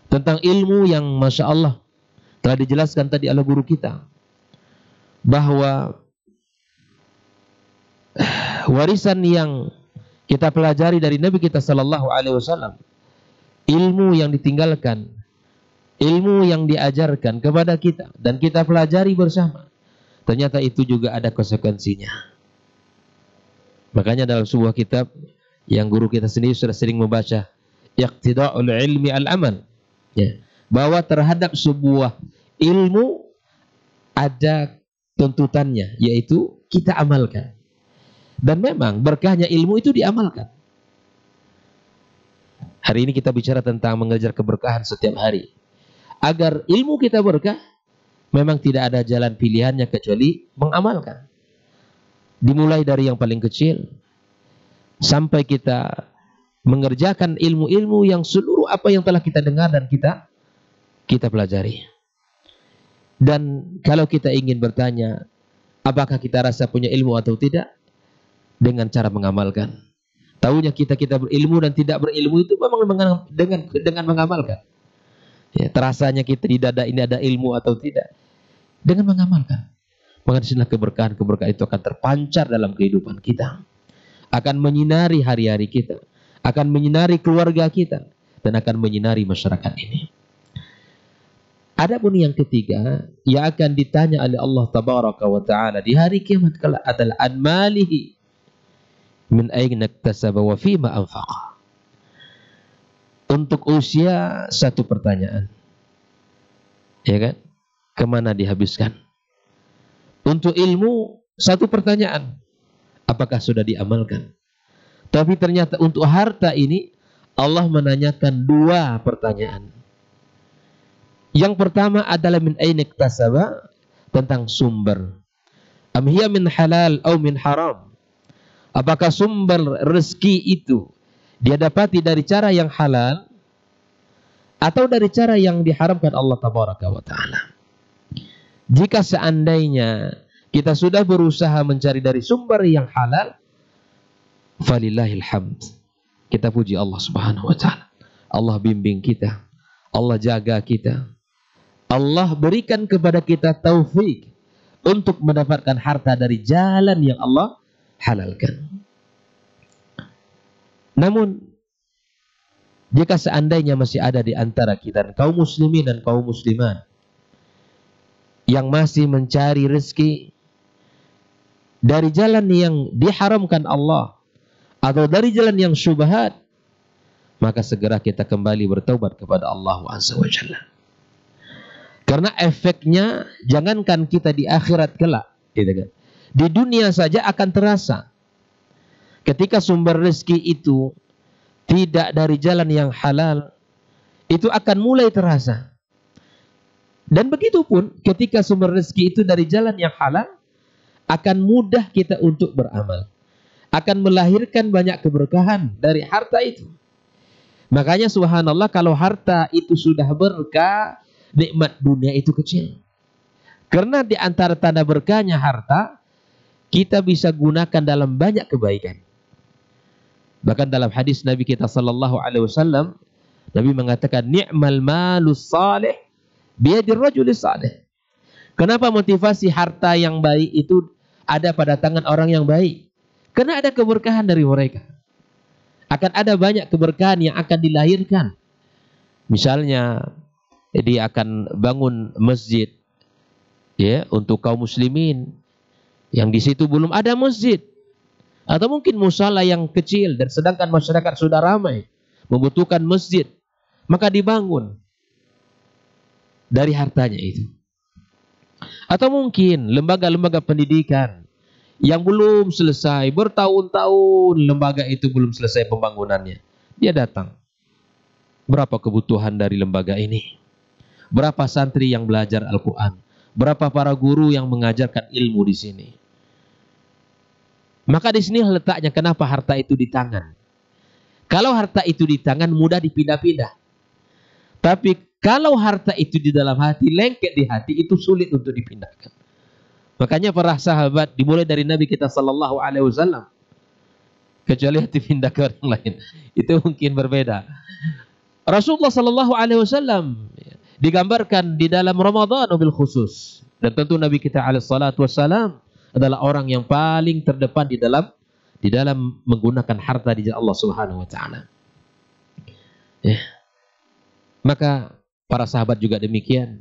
tentang ilmu yang Masya Allah telah dijelaskan tadi oleh guru kita, bahwa warisan yang kita pelajari dari Nabi kita Sallallahu Alaihi Wasallam, ilmu yang ditinggalkan, ilmu yang diajarkan kepada kita dan kita pelajari bersama, ternyata itu juga ada konsekuensinya. Makanya dalam sebuah kitab yang guru kita sendiri sudah sering membaca, Iqtida'ul Ilmi Al-Amal, bahwa terhadap sebuah ilmu ada tuntutannya, yaitu kita amalkan. Dan memang berkahnya ilmu itu diamalkan. Hari ini kita bicara tentang mengejar keberkahan setiap hari. Agar ilmu kita berkah, memang tidak ada jalan pilihannya kecuali mengamalkan. Dimulai dari yang paling kecil sampai kita mengerjakan ilmu-ilmu yang seluruh apa yang telah kita dengar dan kita pelajari. Dan kalau kita ingin bertanya, apakah kita rasa punya ilmu atau tidak? Dengan cara mengamalkan. Tahunya kita berilmu dan tidak berilmu itu memang dengan mengamalkan. Ya, terasanya kita di dada ini ada ilmu atau tidak? Dengan mengamalkan. Maka disinilah keberkahan itu akan terpancar dalam kehidupan kita. Akan menyinari hari-hari kita. Akan menyinari keluarga kita. Dan akan menyinari masyarakat ini. Adapun yang ketiga, yang akan ditanya oleh Allah Tabaraka wa Ta'ala di hari kiamat kelak adalah an malihi min aina iktasaba wa fima anfaqa. Untuk usia satu pertanyaan. Ya kan? Kemana dihabiskan? Untuk ilmu satu pertanyaan. Apakah sudah diamalkan? Tapi ternyata untuk harta ini Allah menanyakan dua pertanyaan. Yang pertama adalah min aina iktasaba, tentang sumber. Am hiya min halal atau min haram? Apakah sumber rezeki itu dia dapati dari cara yang halal atau dari cara yang diharamkan Allah Tabaraka wa Ta'ala? Jika seandainya kita sudah berusaha mencari dari sumber yang halal, falillahil hamd. Kita puji Allah Subhanahu wa Ta'ala. Allah bimbing kita. Allah jaga kita. Allah berikan kepada kita taufik untuk mendapatkan harta dari jalan yang Allah halalkan. Namun, jika seandainya masih ada di antara kita kaum muslimin dan kaum muslimat yang masih mencari rezeki dari jalan yang diharamkan Allah atau dari jalan yang syubhat, maka segera kita kembali bertaubat kepada Allah Azza wa Jalla. Karena efeknya jangankan kita di akhirat kelak, gitu kan. Di dunia saja akan terasa. Ketika sumber rezeki itu tidak dari jalan yang halal, itu akan mulai terasa. Dan begitu pun ketika sumber rezeki itu dari jalan yang halal, akan mudah kita untuk beramal. Akan melahirkan banyak keberkahan dari harta itu. Makanya subhanallah, kalau harta itu sudah berkah, nikmat dunia itu kecil. Karena di antara tanda berkahnya harta, kita bisa gunakan dalam banyak kebaikan. Bahkan dalam hadis Nabi kita sallallahu alaihi wasallam, Nabi mengatakan ni'mal malus salih biyadir rajulis salih. Kenapa motivasi harta yang baik itu ada pada tangan orang yang baik? Karena ada keberkahan dari mereka. Akan ada banyak keberkahan yang akan dilahirkan. Misalnya dia akan bangun masjid ya untuk kaum muslimin yang di situ belum ada masjid, atau mungkin musala yang kecil dan sedangkan masyarakat sudah ramai membutuhkan masjid, maka dibangun dari hartanya itu. Atau mungkin lembaga-lembaga pendidikan yang belum selesai, bertahun-tahun lembaga itu belum selesai pembangunannya, dia datang. Berapa kebutuhan dari lembaga ini? Berapa santri yang belajar Al-Quran? Berapa para guru yang mengajarkan ilmu di sini? Maka di sini letaknya kenapa harta itu di tangan. Kalau harta itu di tangan mudah dipindah-pindah. Tapi kalau harta itu di dalam hati, lengket di hati, itu sulit untuk dipindahkan. Makanya para sahabat dimulai dari Nabi kita sallallahu alaihi wasallam, kecuali hati pindah ke orang lain, itu mungkin berbeda. Rasulullah sallallahu alaihi wasallam digambarkan di dalam Ramadan bil khusus, dan tentu Nabi kita alaihi salatu wassalam adalah orang yang paling terdepan di dalam menggunakan harta di jalan Allah Subhanahu wa taala. Ya. Maka para sahabat juga demikian.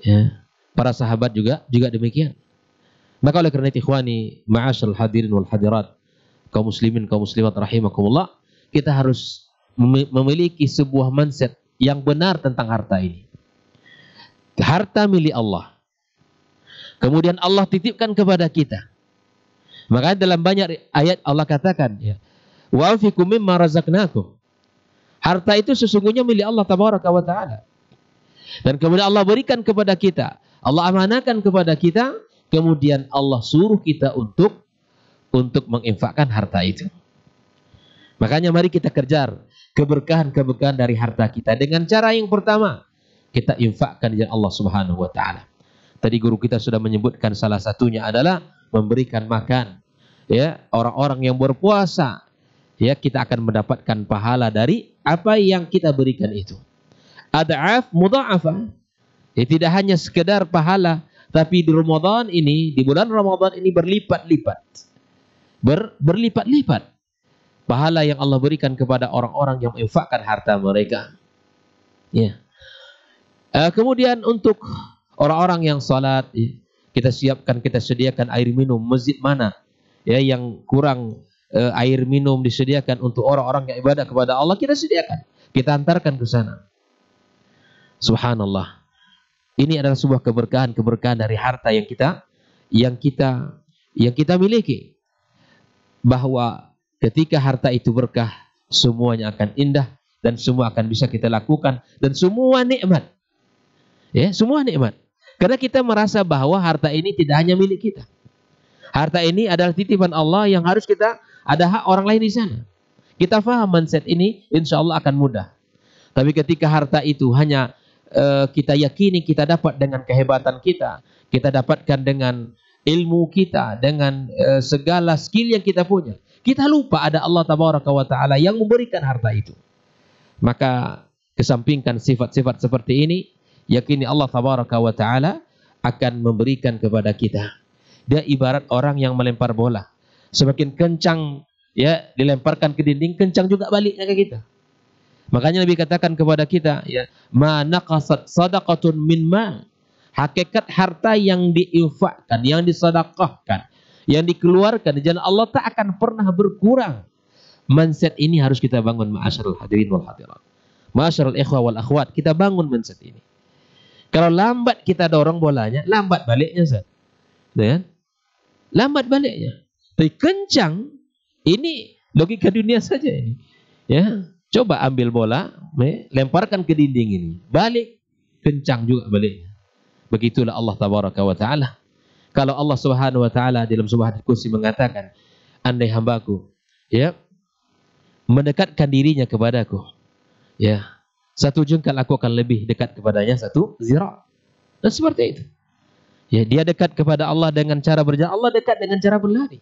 Ya. Para sahabat juga demikian. Maka oleh karena itu ikhwani, ma'asyiral hadirin wal hadirat, kaum muslimin kaum muslimat rahimakumullah, kita harus memiliki sebuah mindset yang benar tentang harta ini. Harta milik Allah. Kemudian Allah titipkan kepada kita. Maka dalam banyak ayat Allah katakan, ya, wa anfiqu mimma razaqnakum. Harta itu sesungguhnya milik Allah Tabaraka wa Ta'ala. Dan kemudian Allah berikan kepada kita. Allah amanahkan kepada kita. Kemudian Allah suruh kita untuk menginfakkan harta itu. Makanya mari kita kejar keberkahan-keberkahan dari harta kita dengan cara yang pertama, kita infakkan di jalan Allah Subhanahu wa taala. Tadi guru kita sudah menyebutkan salah satunya adalah memberikan makan. Ya, orang-orang yang berpuasa, ya, kita akan mendapatkan pahala dari apa yang kita berikan itu. Ad'af mudha'afah. Ya, tidak hanya sekedar pahala, tapi di Ramadan ini, di bulan Ramadan ini berlipat-lipat. Berlipat-lipat pahala yang Allah berikan kepada orang-orang yang menginfakkan harta mereka. Ya. Kemudian untuk orang-orang yang salat, ya, kita siapkan, kita sediakan air minum. Masjid mana ya yang kurang air minum disediakan untuk orang-orang yang ibadah kepada Allah, kita sediakan, kita antarkan ke sana. Subhanallah. Ini adalah sebuah keberkahan dari harta yang kita miliki. Bahwa ketika harta itu berkah, semuanya akan indah dan semua akan bisa kita lakukan dan semua nikmat. Ya, semua nikmat. Karena kita merasa bahwa harta ini tidak hanya milik kita. Harta ini adalah titipan Allah yang harus kita ada hak orang lain di sana. Kita faham mindset ini, insya Allah akan mudah. Tapi ketika harta itu hanya kita yakini kita dapat dengan kehebatan kita dapatkan dengan ilmu kita, dengan segala skill yang kita punya, kita lupa ada Allah Tabaraka wa Ta'ala yang memberikan harta itu. Maka kesampingkan sifat-sifat seperti ini, yakini Allah Tabaraka wa Ta'ala akan memberikan kepada kita. Dia ibarat orang yang melempar bola. Semakin kencang ya dilemparkan ke dinding, kencang juga baliknya ke kita. Makanya Nabi katakan kepada kita, ya, ma naqasat sadaqatun min ma. Hakikat harta yang diinfakkan, yang disedekahkan, yang dikeluarkan di jalan Allah tak akan pernah berkurang. Mindset ini harus kita bangun, ma'asyiral hadirin wal hadirat. Ma'asyiral ikhwah wal akhwat, kita bangun mindset ini. Kalau lambat kita dorong bolanya, lambat baliknya, Ustaz. Ya? Lambat baliknya. Tapi kencang, ini logika dunia saja ini. Ya, coba ambil bola, lemparkan ke dinding ini, balik kencang juga baliknya. Begitulah Allah Tabaraka wa Ta'ala. Kalau Allah Subhanahu wa Ta'ala dalam sebuah hadits qudsi mengatakan, andai hambaku ya mendekatkan dirinya kepadaku, ya, satu jengkal aku akan lebih dekat kepadanya satu zira'. Dan seperti itu. Ya, dia dekat kepada Allah dengan cara berjalan, Allah dekat dengan cara berlari.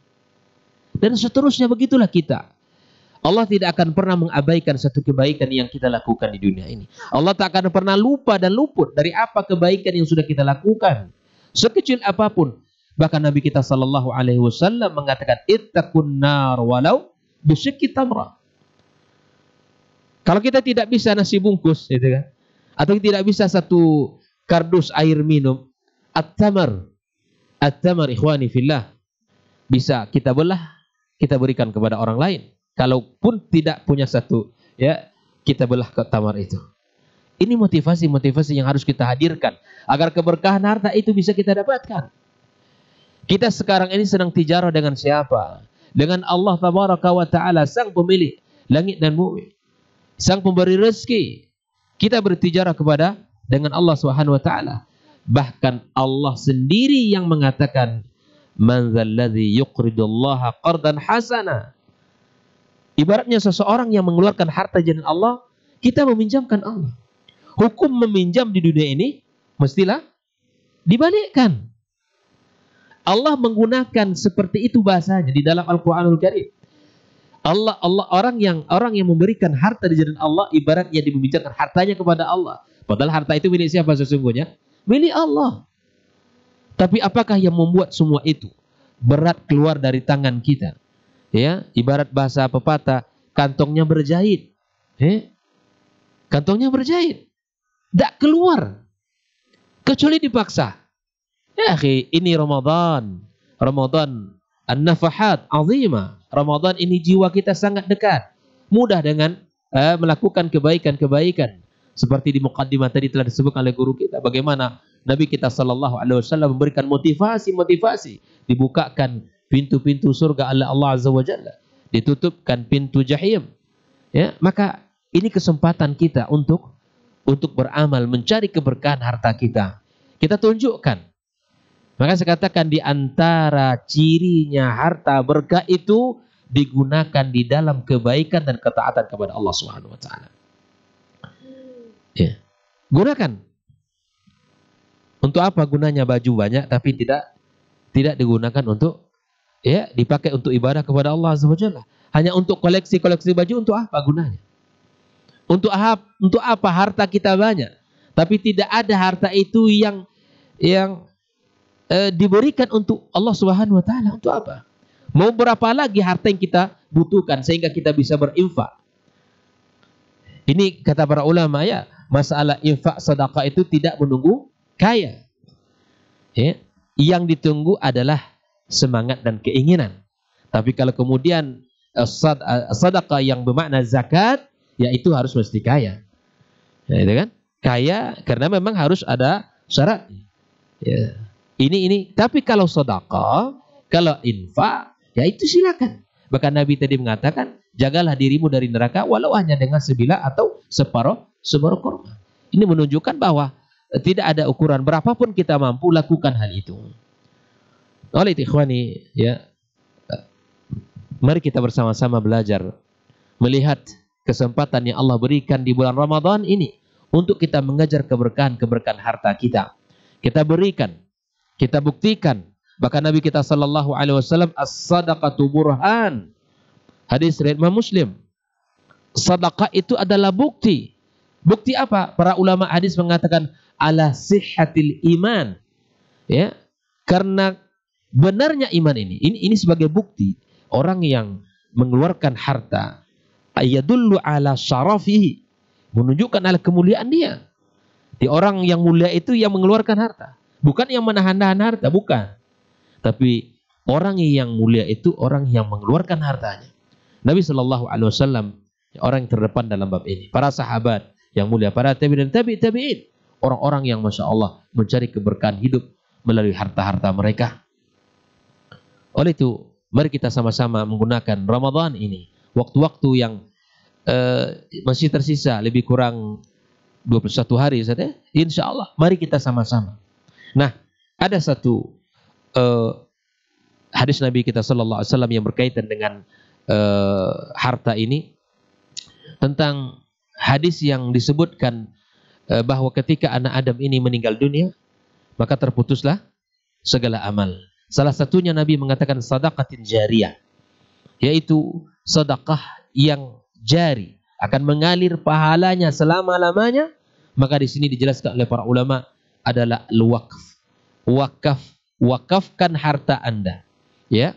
Dan seterusnya begitulah kita. Allah tidak akan pernah mengabaikan satu kebaikan yang kita lakukan di dunia ini. Allah tak akan pernah lupa dan luput dari apa kebaikan yang sudah kita lakukan. Sekecil apapun. Bahkan Nabi kita sallallahu alaihi wasallam mengatakan, ittaqun nar walau bisyikki tamrah. Kalau kita tidak bisa nasi bungkus, gitu kan? Atau tidak bisa satu kardus air minum, at-tamar ikhwani fillah, bisa kita belah, kita berikan kepada orang lain. Kalaupun tidak punya satu, ya, kita belah ke tamar itu. Ini motivasi-motivasi yang harus kita hadirkan agar keberkahan harta itu bisa kita dapatkan. Kita sekarang ini sedang tijarah dengan siapa? Dengan Allah Tabaraka wa Ta'ala, sang pemilik langit dan bumi, sang pemberi rezeki. Kita bertijarah kepada dengan Allah Subhanahu wa Ta'ala. Bahkan Allah sendiri yang mengatakan, man dzalladzi yuqridullaha qardan hasana. Ibaratnya seseorang yang mengeluarkan harta jalan Allah, kita meminjamkan Allah. Hukum meminjam di dunia ini mestilah dibalikkan. Allah menggunakan seperti itu bahasanya di dalam Al-Qur'anul Karim. Allah orang yang memberikan harta di jalan Allah ibaratnya meminjamkan hartanya kepada Allah. Padahal harta itu milik siapa sesungguhnya? Milik Allah. Tapi apakah yang membuat semua itu berat keluar dari tangan kita? Ya, ibarat bahasa pepatah, kantongnya berjahit. Kantongnya berjahit. Tak keluar. Kecuali dipaksa. Ya, akhi, ini Ramadan. Ramadan an-nafahat azimah. Ramadan ini jiwa kita sangat dekat. Mudah dengan melakukan kebaikan-kebaikan. Seperti di muqaddimah tadi telah disebut oleh guru kita. Bagaimana Nabi kita sallallahu alaihi wasallam memberikan motivasi-motivasi. Dibukakan pintu-pintu surga Allah Azza wa Jalla, ditutupkan pintu jahim. Ya, maka ini kesempatan kita untuk beramal, mencari keberkahan harta kita. Kita tunjukkan. Maka saya katakan di antara cirinya harta berkah itu digunakan di dalam kebaikan dan ketaatan kepada Allah Subhanahu wa taala. Ya. Gunakan. Untuk apa gunanya baju banyak tapi tidak digunakan untuk dipakai untuk ibadah kepada Allah Azza wa Jalla. Hanya untuk koleksi-koleksi baju, untuk apa gunanya? Untuk apa harta kita banyak tapi tidak ada harta itu yang diberikan untuk Allah Subhanahu wa taala? Untuk apa? Mau berapa lagi harta yang kita butuhkan sehingga kita bisa berinfak? Ini kata para ulama, ya, masalah infak sedekah itu tidak menunggu kaya. Ya. Yang ditunggu adalah semangat dan keinginan. Tapi kalau kemudian sedekah yang bermakna zakat, ya itu harus mesti kaya. Ya, itu kan? Kaya karena memang harus ada syarat. Ya. Ini. Tapi kalau sedekah, kalau infak, ya itu silakan. Bahkan Nabi tadi mengatakan, jagalah dirimu dari neraka walau hanya dengan sebilah atau separuh kurma. Ini menunjukkan bahwa tidak ada ukuran, berapapun kita mampu lakukan hal itu. Oleh itu ikhwani, ya, mari kita bersama-sama belajar melihat kesempatan yang Allah berikan di bulan Ramadan ini untuk kita mengejar keberkahan harta kita. Kita berikan, kita buktikan. Bahkan Nabi kita sallallahu alaihi wasallam, as-sadaqatu burhan. Hadis riwayat Imam Muslim. Sedekah itu adalah bukti. Bukti apa? Para ulama hadis mengatakan ala sihhatil iman. Ya. Karena benarnya iman ini sebagai bukti. Orang yang mengeluarkan harta ayadullu ala syarafihi, menunjukkan ala kemuliaan dia. Di orang yang mulia itu yang mengeluarkan harta, bukan yang menahan-nahan harta, bukan. Tapi orang yang mulia itu orang yang mengeluarkan hartanya. Nabi Shallallahu Alaihi Wasallam orang yang terdepan dalam bab ini. Para sahabat yang mulia, para tabi'in dan tabi'in, orang-orang yang masya Allah mencari keberkahan hidup melalui harta-harta mereka. Oleh itu, mari kita sama-sama menggunakan Ramadan ini, waktu-waktu yang masih tersisa lebih kurang 21 hari saja. Insya Allah, mari kita sama-sama. Nah, ada satu hadis Nabi kita Sallallahu Alaihi Wasallam yang berkaitan dengan harta ini, tentang hadis yang disebutkan bahwa ketika anak Adam ini meninggal dunia, maka terputuslah segala amal. Salah satunya Nabi mengatakan sedekatin jariyah, yaitu sedekah yang jari, akan mengalir pahalanya selama-lamanya. Maka di sini dijelaskan oleh para ulama adalah al-waqf. Wakafkan harta Anda, ya,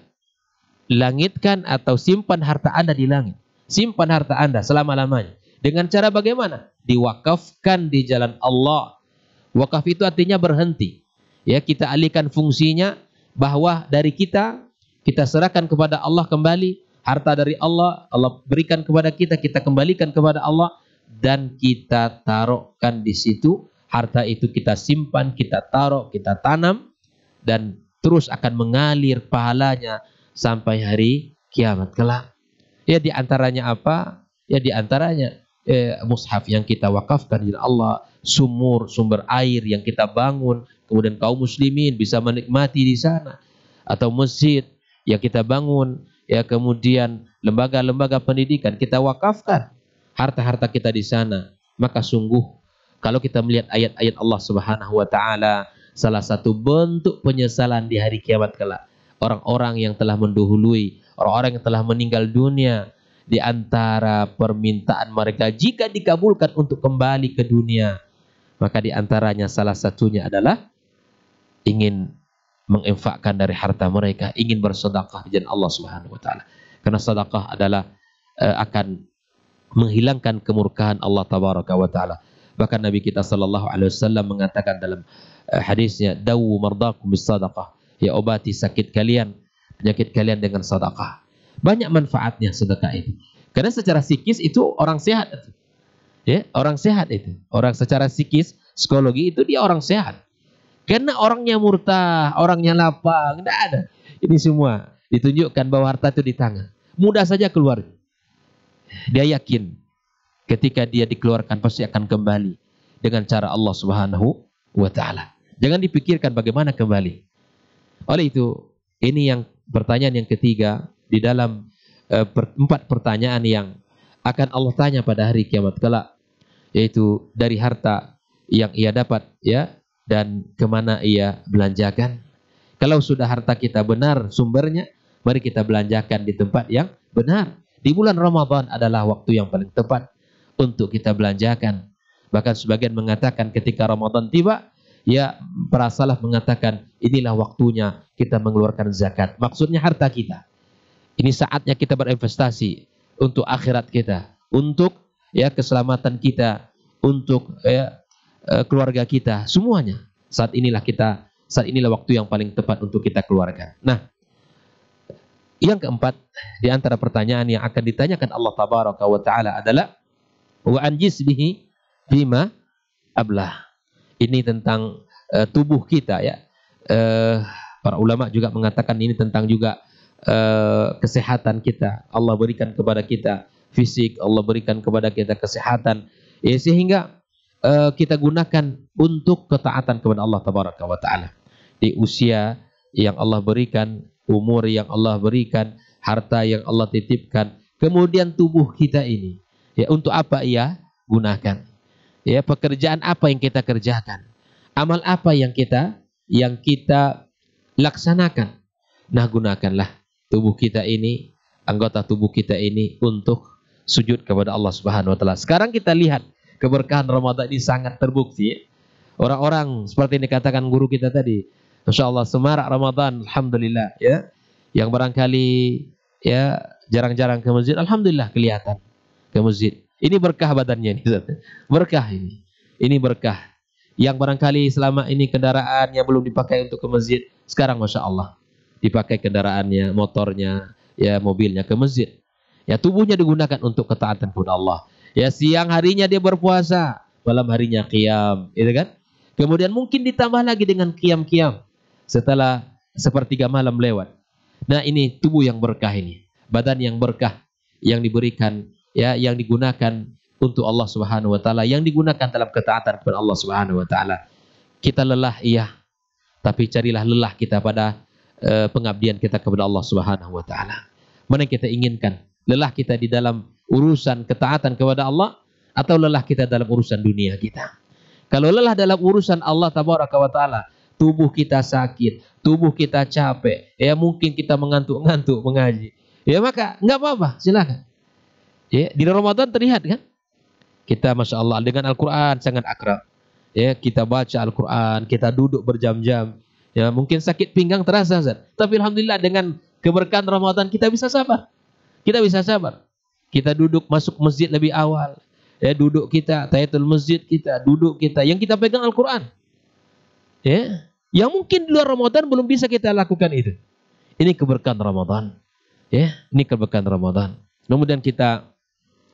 langitkan atau simpan harta Anda di langit, simpan harta Anda selama-lamanya. Dengan cara bagaimana? Diwakafkan di jalan Allah. Wakaf itu artinya berhenti, ya, kita alihkan fungsinya, bahwa dari kita serahkan kepada Allah kembali, harta dari Allah, Allah berikan kepada kita, kita kembalikan kepada Allah, dan kita taruhkan di situ. Harta itu kita simpan, kita taruh, kita tanam, dan terus akan mengalir pahalanya sampai hari kiamat kelak. Ya, di antaranya apa? Ya, di antaranya mushaf yang kita wakafkan di Allah, sumber air yang kita bangun, kemudian kaum muslimin bisa menikmati di sana, atau masjid yang kita bangun, ya, kemudian lembaga-lembaga pendidikan kita wakafkan harta-harta kita di sana. Maka sungguh kalau kita melihat ayat-ayat Allah Subhanahu wa taala, salah satu bentuk penyesalan di hari kiamat kelak, orang-orang yang telah mendahului, orang-orang yang telah meninggal dunia, di antara permintaan mereka jika dikabulkan untuk kembali ke dunia, maka di antaranya salah satunya adalah ingin menginfakkan dari harta mereka, ingin bersedekah di jalan Allah Subhanahu wa taala. Karena sedekah adalah akan menghilangkan kemurkaan Allah tabaraka wa taala. Bahkan Nabi kita sallallahu alaihi wasallam mengatakan dalam hadisnya, dawu mardakum bisadaqah, ya, obati sakit kalian, penyakit kalian dengan sedekah. Banyak manfaatnya sedekah itu. Karena secara psikis itu orang sehat. Ya, orang sehat itu. Orang secara psikis, psikologi itu dia orang sehat. Karena orangnya murtah, orangnya lapang, tidak ada. Ini semua ditunjukkan bahwa harta itu di tangan. Mudah saja keluar. Dia yakin ketika dia dikeluarkan pasti akan kembali dengan cara Allah Subhanahu wa taala. Jangan dipikirkan bagaimana kembali. Oleh itu, ini yang pertanyaan yang ketiga di dalam empat pertanyaan yang akan Allah tanya pada hari kiamat kelak, yaitu dari harta yang ia dapat, ya, dan kemana ia belanjakan. Kalau sudah harta kita benar sumbernya, mari kita belanjakan di tempat yang benar. Di bulan Ramadan adalah waktu yang paling tepat untuk kita belanjakan. Bahkan sebagian mengatakan ketika Ramadan tiba, ya, para salaf mengatakan inilah waktunya kita mengeluarkan zakat. Maksudnya harta kita. Ini saatnya kita berinvestasi untuk akhirat kita, untuk, ya, keselamatan kita, untuk, ya, keluarga kita, semuanya. Saat inilah waktu yang paling tepat untuk kita keluarkan. Nah, yang keempat di antara pertanyaan yang akan ditanyakan Allah Tabaraka wa Ta'ala adalah wa an jismihi bima ablah. Ini tentang tubuh kita, ya. Para ulama juga mengatakan ini tentang juga kesehatan kita. Allah berikan kepada kita fisik, Allah berikan kepada kita kesehatan, ya, sehingga kita gunakan untuk ketaatan kepada Allah Tabaraka wa Ta'ala. Di usia yang Allah berikan, umur yang Allah berikan, harta yang Allah titipkan, kemudian tubuh kita ini, ya, untuk apa ia gunakan? Ya, pekerjaan apa yang kita kerjakan? Amal apa yang kita laksanakan? Nah, gunakanlah tubuh kita ini, anggota tubuh kita ini untuk sujud kepada Allah Subhanahu wa Ta'ala. Sekarang kita lihat keberkahan Ramadan ini sangat terbukti. Orang-orang seperti yang dikatakan guru kita tadi, Masya Allah, semarak Ramadan, alhamdulillah, ya. Yang barangkali, ya, jarang-jarang ke masjid, alhamdulillah kelihatan ke masjid. Ini berkah badannya ini. Berkah ini. Ini berkah. Yang barangkali selama ini kendaraannya belum dipakai untuk ke masjid, sekarang Masya Allah dipakai kendaraannya, motornya, ya, mobilnya ke masjid. Ya, tubuhnya digunakan untuk ketaatan kepada Allah. Ya, siang harinya dia berpuasa, malam harinya qiyam, gitu kan? Kemudian mungkin ditambah lagi dengan qiyam-qiyam setelah sepertiga malam lewat. Nah, ini tubuh yang berkah ini. Badan yang berkah yang diberikan, ya, yang digunakan untuk Allah Subhanahu wa Ta'ala, yang digunakan dalam ketaatan kepada Allah Subhanahu wa Ta'ala. Kita lelah, iya, tapi carilah lelah kita pada pengabdian kita kepada Allah Subhanahu wa Ta'ala. Mana yang kita inginkan? Lelah kita di dalam urusan ketaatan kepada Allah, atau lelah kita dalam urusan dunia kita? Kalau lelah dalam urusan Allah Tabaraka wa Ta'ala, tubuh kita sakit, tubuh kita capek, ya, mungkin kita mengantuk-ngantuk mengaji, ya, maka nggak apa-apa, silakan. Ya, di Ramadan terlihat kan? Kita Masya Allah dengan Al-Quran sangat akrab. Ya, kita baca Al-Quran, kita duduk berjam-jam. Ya, mungkin sakit pinggang terasa, Zat. Tapi alhamdulillah dengan keberkahan Ramadan kita bisa sabar. Kita bisa sabar. Kita duduk masuk masjid lebih awal. Ya, duduk kita, tahiyatul masjid kita, duduk kita. Yang kita pegang Al-Quran. Ya, yang mungkin di luar Ramadan belum bisa kita lakukan itu. Ini keberkahan Ramadan. Ya, ini keberkahan Ramadan. Kemudian kita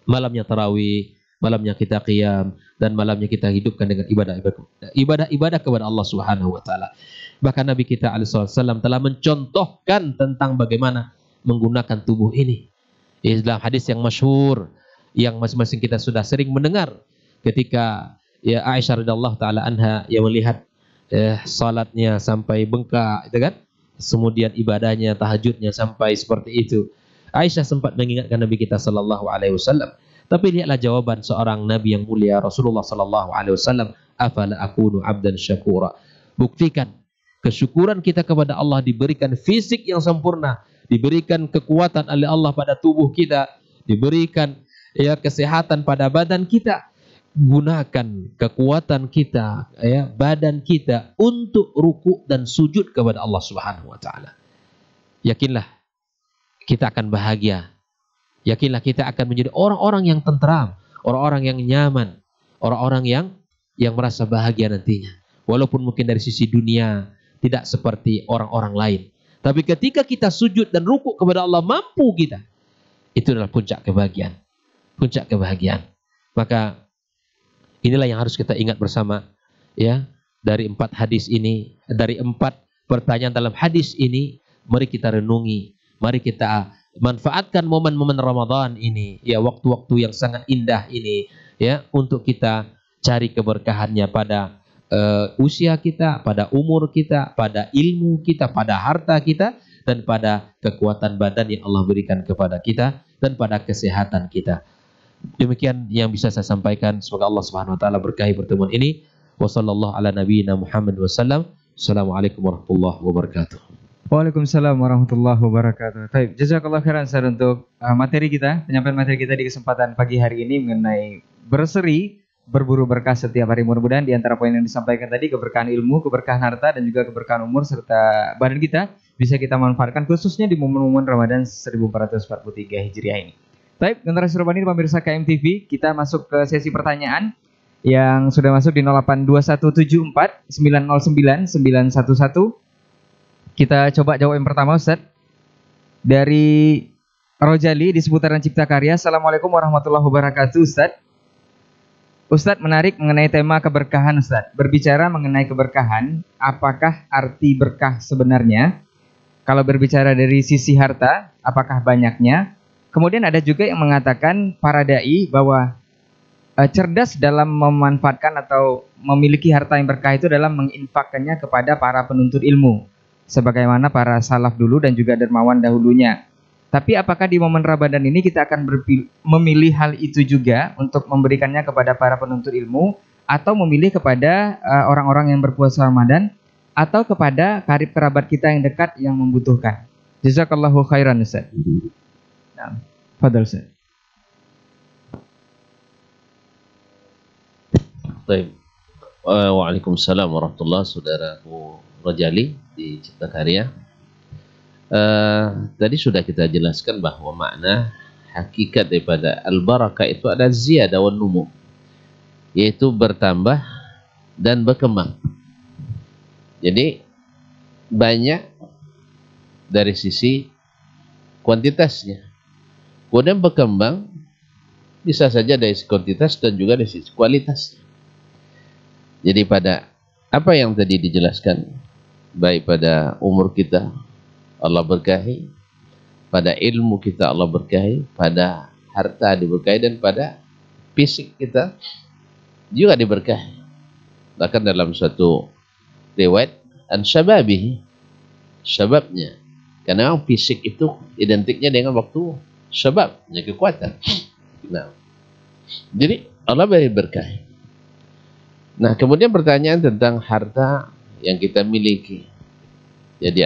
malamnya tarawih, malamnya kita qiyam, dan malamnya kita hidupkan dengan ibadah kepada Allah Subhanahu wa Ta'ala. Bahkan Nabi kita alaihissalam telah mencontohkan tentang bagaimana menggunakan tubuh ini. Dalam hadis yang masyhur yang masing-masing kita sudah sering mendengar, ketika, ya, Aisyah radhiyallahu taala anha yang melihat salatnya sampai bengkak, itu kan? Kemudian ibadahnya, tahajudnya sampai seperti itu. Aisyah sempat mengingatkan Nabi kita sallallahu alaihi wasallam. Tapi lihatlah jawaban seorang Nabi yang mulia Rasulullah sallallahu alaihi wasallam, afala akunu abdan syakura. Buktikan kesyukuran kita kepada Allah, diberikan fisik yang sempurna, diberikan kekuatan oleh Allah pada tubuh kita, diberikan, ya, kesehatan pada badan kita. Gunakan kekuatan kita, ya, badan kita untuk ruku dan sujud kepada Allah Subhanahu wa Ta'ala. Yakinlah kita akan bahagia. Yakinlah kita akan menjadi orang-orang yang tentram, orang-orang yang nyaman, orang-orang yang merasa bahagia nantinya. Walaupun mungkin dari sisi dunia tidak seperti orang-orang lain. Tapi ketika kita sujud dan ruku kepada Allah, mampu kita. Itu adalah puncak kebahagiaan. Puncak kebahagiaan. Maka inilah yang harus kita ingat bersama, ya, dari 4 hadis ini, dari 4 pertanyaan dalam hadis ini, mari kita renungi, mari kita manfaatkan momen-momen Ramadan ini, ya, waktu-waktu yang sangat indah ini, ya, untuk kita cari keberkahannya pada usia kita, pada umur kita, pada ilmu kita, pada harta kita, dan pada kekuatan badan yang Allah berikan kepada kita, dan pada kesehatan kita. Demikian yang bisa saya sampaikan. Semoga Allah Subhanahu wa taala berkahi pertemuan ini. Wassallallahu ala nabiyyina Muhammad wasallam. Assalamualaikum warahmatullahi wabarakatuh. Waalaikumsalam warahmatullahi wabarakatuh. Baik, jazakallah khairan Ustaz untuk materi kita, penyampaian materi kita di kesempatan pagi hari ini mengenai berseri, berburu berkah setiap hari. Mudah-mudahan di antara poin yang disampaikan tadi, keberkahan ilmu, keberkahan harta, dan juga keberkahan umur serta badan kita bisa kita manfaatkan khususnya di momen-momen Ramadan 1443 Hijriah ini. Baik, generasi Robani pemirsa KMTV, kita masuk ke sesi pertanyaan yang sudah masuk di 082174 909 911. Kita coba jawab yang pertama, Ustaz. Dari Rojali di seputaran Cipta Karya. Assalamualaikum warahmatullahi wabarakatuh, Ustaz. Ustaz, menarik mengenai tema keberkahan, Ustaz. Berbicara mengenai keberkahan, apakah arti berkah sebenarnya? Kalau berbicara dari sisi harta, apakah banyaknya? Kemudian ada juga yang mengatakan para dai bahwa cerdas dalam memanfaatkan atau memiliki harta yang berkah itu dalam menginfakkannya kepada para penuntut ilmu, sebagaimana para salaf dulu dan juga dermawan dahulunya. Tapi apakah di momen Ramadan ini kita akan memilih hal itu juga untuk memberikannya kepada para penuntut ilmu, atau memilih kepada orang-orang yang berpuasa Ramadan, atau kepada karib kerabat kita yang dekat yang membutuhkan? Jazakallahu khairan, Ustaz. Nah, fadhal, Ustaz. Baik. Waalaikumsalam warahmatullahi wabarakatuh, saudaraku Rojali di Cipta Karya. Tadi sudah kita jelaskan bahwa makna hakikat daripada al-barakah itu ada ziyadah wan numu, yaitu bertambah dan berkembang. Jadi banyak dari sisi kuantitasnya, kemudian berkembang bisa saja dari sisi kuantitas dan juga dari sisi kualitasnya. Jadi pada apa yang tadi dijelaskan, baik pada umur kita Allah berkahi, pada ilmu kita Allah berkahi, pada harta diberkahi, dan pada fisik kita juga diberkahi. Bahkan dalam suatu riwayat an syababihi, syababnya, karena fisik itu identiknya dengan waktu syababnya, kekuatan. Nah, jadi Allah beri berkahi. Nah, kemudian pertanyaan tentang harta yang kita miliki. Jadi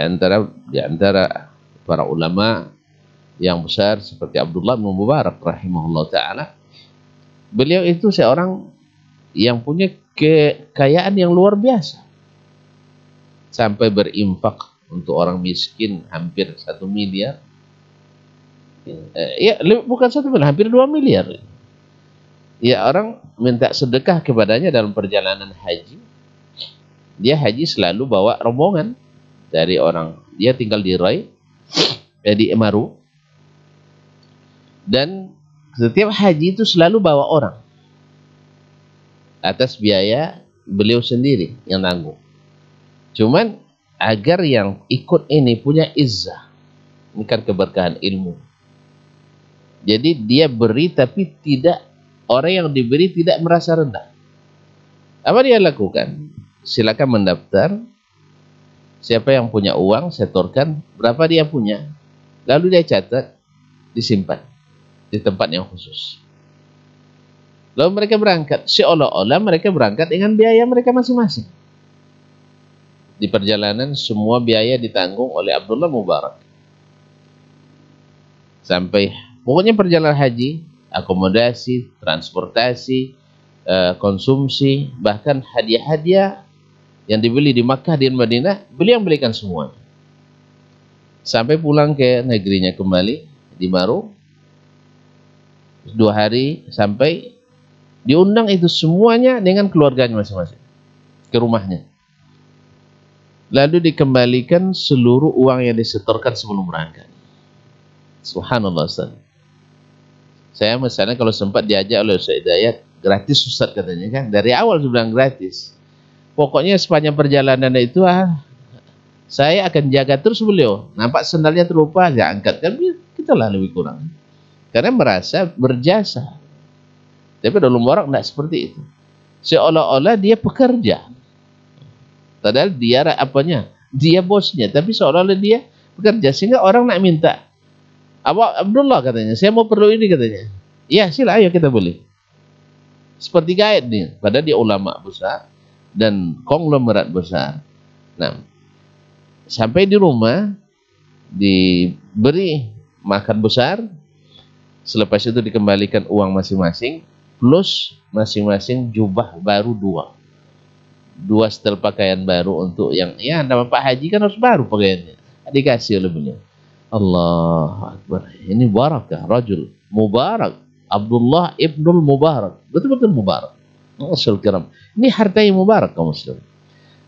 di antara para ulama yang besar seperti Abdullah bin Mubarak rahimahullah ta'ala, beliau itu seorang yang punya kekayaan yang luar biasa, sampai berinfak untuk orang miskin hampir 1 miliar. Ya, bukan 1 miliar, hampir 2 miliar. Ya, orang minta sedekah kepadanya dalam perjalanan haji. Dia haji selalu bawa rombongan dari orang. Dia tinggal di Rai, di Emaru. Dan setiap haji itu selalu bawa orang. Atas biaya beliau sendiri yang nanggung. Cuman agar yang ikut ini punya izzah. Ini kan keberkahan ilmu. Jadi dia beri tapi tidak, orang yang diberi tidak merasa rendah. Apa dia lakukan? Silakan mendaftar. Siapa yang punya uang, setorkan berapa dia punya. Lalu dia catat, disimpan di tempat yang khusus. Lalu mereka berangkat. Seolah-olah mereka berangkat dengan biaya mereka masing-masing. Di perjalanan semua biaya ditanggung oleh Abdullah Mubarak. Sampai pokoknya perjalanan haji, akomodasi, transportasi, konsumsi, bahkan hadiah-hadiah yang dibeli di Makkah dan Madinah, beliau yang belikan semua. Sampai pulang ke negerinya kembali di Maru, 2 hari sampai diundang itu semuanya dengan keluarganya masing-masing ke rumahnya. Lalu dikembalikan seluruh uang yang disetorkan sebelum berangkat. Subhanallah, Ustaz. Saya misalnya kalau sempat diajak oleh Ustaz Hidayat, gratis Ustaz katanya kan. Dari awal sudah bilang gratis. Pokoknya sepanjang perjalanan itu saya akan jaga terus beliau. Nampak sendalnya terlupa, saya angkat. Kan kita lah lebih kurang. Karena merasa berjasa. Tapi dalam orang tidak seperti itu. Seolah-olah dia pekerja. Padahal dia apanya? Dia bosnya. Tapi seolah-olah dia bekerja, sehingga orang nak minta. Abdullah katanya, saya mau perlu ini katanya. Ya sila, ayo kita boleh. Seperti guide nih, padahal dia ulama besar dan konglomerat besar. Nah, sampai di rumah diberi makan besar, selepas itu dikembalikan uang masing-masing plus masing-masing jubah baru dua setel pakaian baru untuk yang ya nama Pak Haji kan harus baru pakaiannya, dikasih oleh beliau. Allah Akbar, ini barakah, rajul mubarak, Abdullah ibnul Mubarak, betul-betul mubarak. Masyaallah kiram, ini harta yang mubarak kaum muslim.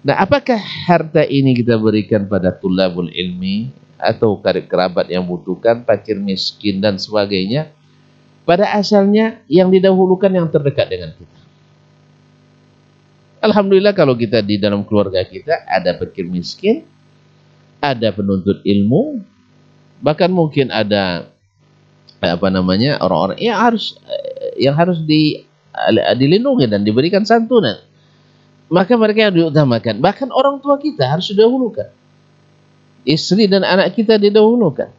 Nah, apakah harta ini kita berikan pada tulabul ilmi atau karib kerabat yang butuhkan, fakir miskin dan sebagainya? Pada asalnya yang didahulukan yang terdekat dengan kita. Alhamdulillah kalau kita di dalam keluarga kita ada fakir miskin, ada penuntut ilmu, bahkan mungkin ada orang-orang yang harus dilindungi dan diberikan santunan, maka mereka yang diutamakan. Bahkan orang tua kita harus didahulukan, istri dan anak kita didahulukan,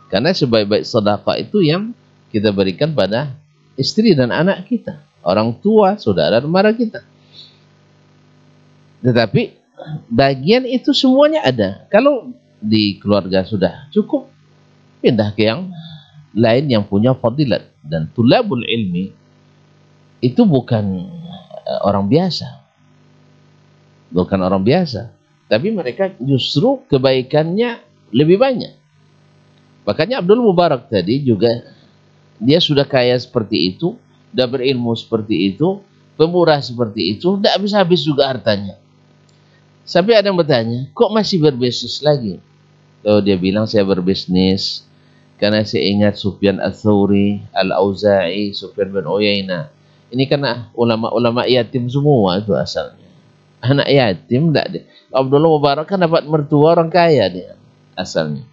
karena sebaik-baik sedekah itu yang kita berikan pada istri dan anak kita, orang tua, saudara dan mara kita. Tetapi bagian itu semuanya ada. Kalau di keluarga sudah cukup, pindah ke yang lain yang punya fadilat. Dan tulabul ilmi itu bukan orang biasa, bukan orang biasa, tapi mereka justru kebaikannya lebih banyak. Makanya Abdul Mubarak tadi juga, dia sudah kaya seperti itu, sudah berilmu seperti itu, pemurah seperti itu, tidak habis-habis juga hartanya. Sampai ada yang bertanya, kok masih berbisnis lagi? Lalu dia bilang, saya berbisnis karena saya ingat Sufyan Ats-Tsauri, Al-Auza'i, Sufyan bin Uyainah. Ini karena ulama-ulama yatim semua itu asalnya. Anak yatim, tidak. Abdullah Mubarak kan dapat mertua orang kaya dia asalnya.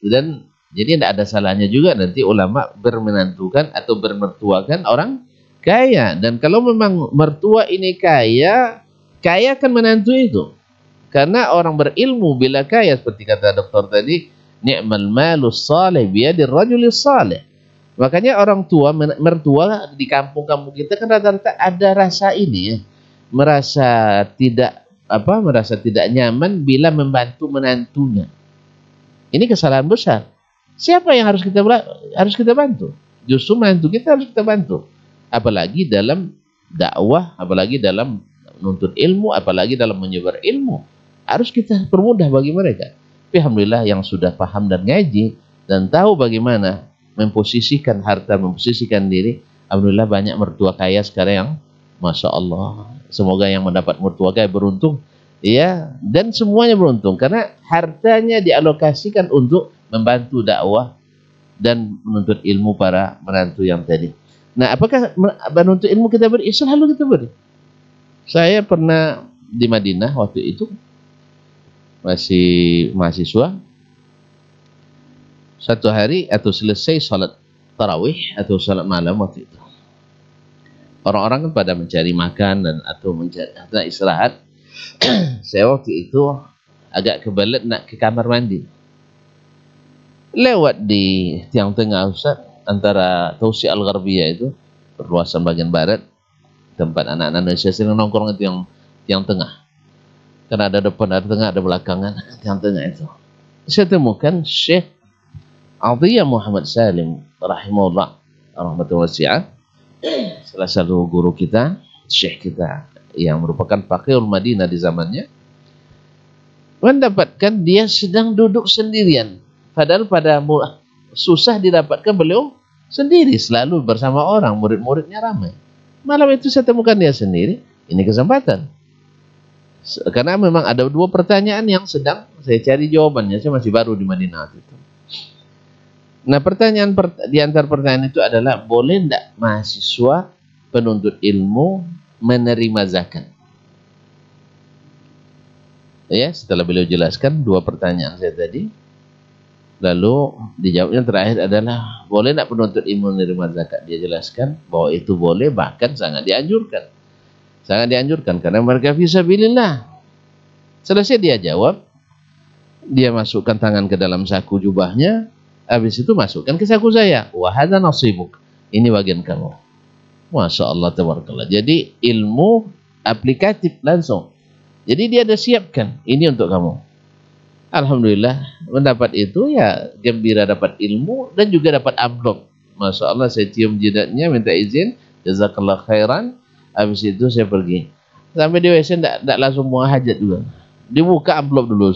Dan jadi tidak ada salahnya juga nanti ulama bermenantukan atau bermertuakan orang kaya. Dan kalau memang mertua ini kaya kan menantu itu. Karena orang berilmu bila kaya, seperti kata doktor tadi, ni'mal malus salih biyadir rajulis salih. Makanya orang tua, mertua di kampung-kampung kita kan rata-rata ada rasa ini ya, merasa tidak nyaman bila membantu menantunya. Ini kesalahan besar. Siapa yang harus kita bantu? Justru menantu kita harus kita bantu. Apalagi dalam dakwah, apalagi dalam menuntut ilmu, apalagi dalam menyebar ilmu, harus kita permudah bagi mereka. Tapi alhamdulillah yang sudah paham dan ngaji dan tahu bagaimana memposisikan harta, memposisikan diri, alhamdulillah banyak mertua kaya sekarang yang masya Allah. Semoga yang mendapat mertua kaya beruntung, ya, dan semuanya beruntung karena hartanya dialokasikan untuk membantu dakwah dan menuntut ilmu para menantu yang tadi. Nah, apakah menuntut ilmu kita beri? Selalu kita beri. Saya pernah di Madinah waktu itu, masih mahasiswa. Satu hari atau selesai salat tarawih atau salat malam waktu itu, orang-orang kan pada mencari makan dan atau mencari istirahat. Saya waktu itu agak kebelet nak ke kamar mandi. Lewat di tiang tengah Ustaz, antara Tausi Al-Gharbiyah itu, perluasan bagian barat, tempat anak-anak Indonesia sering nongkrong itu yang tiang tengah. Karena ada depan, ada tengah, ada belakangan, tiang tengah itu. Saya temukan Syekh Atiyah Muhammad Salim rahimahullah rahmatullahi wasi'ah, salah satu guru kita, syekh kita yang merupakan faqihul Madinah di zamannya, mendapatkan dia sedang duduk sendirian. Padahal pada susah didapatkan beliau sendiri, selalu bersama orang, murid-muridnya ramai. Malam itu saya temukan dia sendiri. Ini kesempatan. Karena memang ada dua pertanyaan yang sedang saya cari jawabannya. Saya masih baru di Madinah itu. Nah, pertanyaan di antara pertanyaan itu adalah, boleh tidak mahasiswa penuntut ilmu menerima zakat? Ya, setelah beliau jelaskan dua pertanyaan saya tadi, lalu dijawabnya terakhir adalah, boleh tidak penuntut ilmu menerima zakat? Dia jelaskan bahwa itu boleh, bahkan sangat dianjurkan. Sangat dianjurkan karena mereka fisabilillah. Selesai dia jawab, Dia masukkan tangan ke dalam saku jubahnya, habis itu masukkan ke saku saya. Wa hadza nasibuk. Ini bagian kamu. Masya Allah, tabarakallah. Jadi ilmu aplikatif langsung. Jadi dia ada siapkan, ini untuk kamu. Alhamdulillah mendapat itu, ya gembira dapat ilmu dan juga dapat amplop. Masya Allah, saya cium jidatnya, minta izin, jazakallah khairan. Habis itu saya pergi. Sampai di WC tidak langsung buang hajat juga. Dibuka amplop dulu.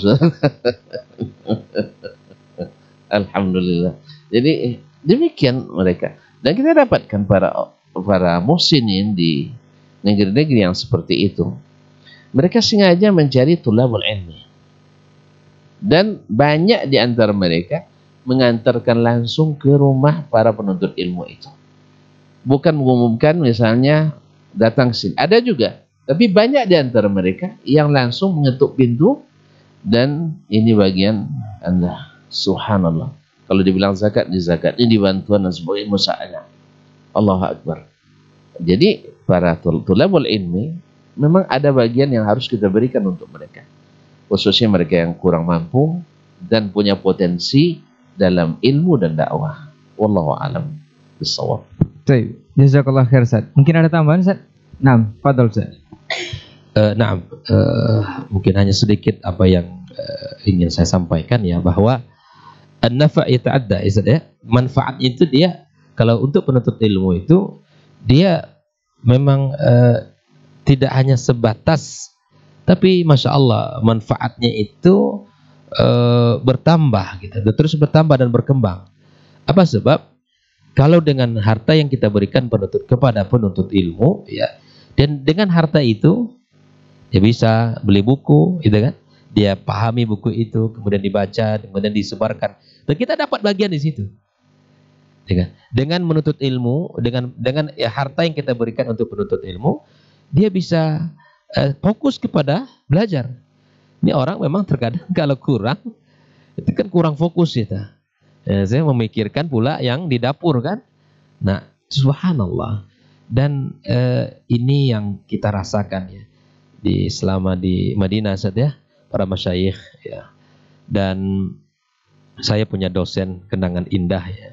Alhamdulillah. Jadi demikian mereka. Dan kita dapatkan para muhsinin di negeri-negeri yang seperti itu. Mereka sengaja mencari tulabul ilmi. Dan banyak di antara mereka mengantarkan langsung ke rumah para penuntut ilmu itu. Bukan mengumumkan misalnya datang sini. Ada juga. Tapi banyak di antara mereka yang langsung mengetuk pintu. Dan ini bagian Anda. Subhanallah. Kalau dibilang zakat, di zakat. Ini bantuan dan sebagainya, musa'alah. Allahu Akbar. Jadi para tulabul ilmi memang ada bagian yang harus kita berikan untuk mereka. Khususnya mereka yang kurang mampu dan punya potensi dalam ilmu dan dakwah. Wallahu a'lam bishawab. Baik, jazakallah khair Ustaz. Mungkin ada tambahan Ustaz? Naam, fadhal Ustaz. Naam, mungkin hanya sedikit apa yang ingin saya sampaikan ya, bahwa an-nafa' yata'adda, ya. Manfaat itu dia, kalau untuk penuntut ilmu itu dia memang tidak hanya sebatas, tapi masya Allah manfaatnya itu bertambah gitu, terus bertambah dan berkembang. Apa sebab? Kalau dengan harta yang kita berikan kepada penuntut ilmu, ya, dan dengan harta itu dia bisa beli buku, gitu kan? Dia pahami buku itu, kemudian dibaca, kemudian disebarkan, dan kita dapat bagian di situ. Dengan menuntut ilmu, dengan ya, harta yang kita berikan untuk penuntut ilmu, dia bisa fokus kepada belajar. Ini orang memang terkadang kalau kurang, itu kan kurang fokus kita. Saya memikirkan pula yang di dapur kan. Nah, subhanallah. Dan ini yang kita rasakan ya selama di Madinah saja, para masyayikh ya. Dan saya punya dosen kenangan indah ya.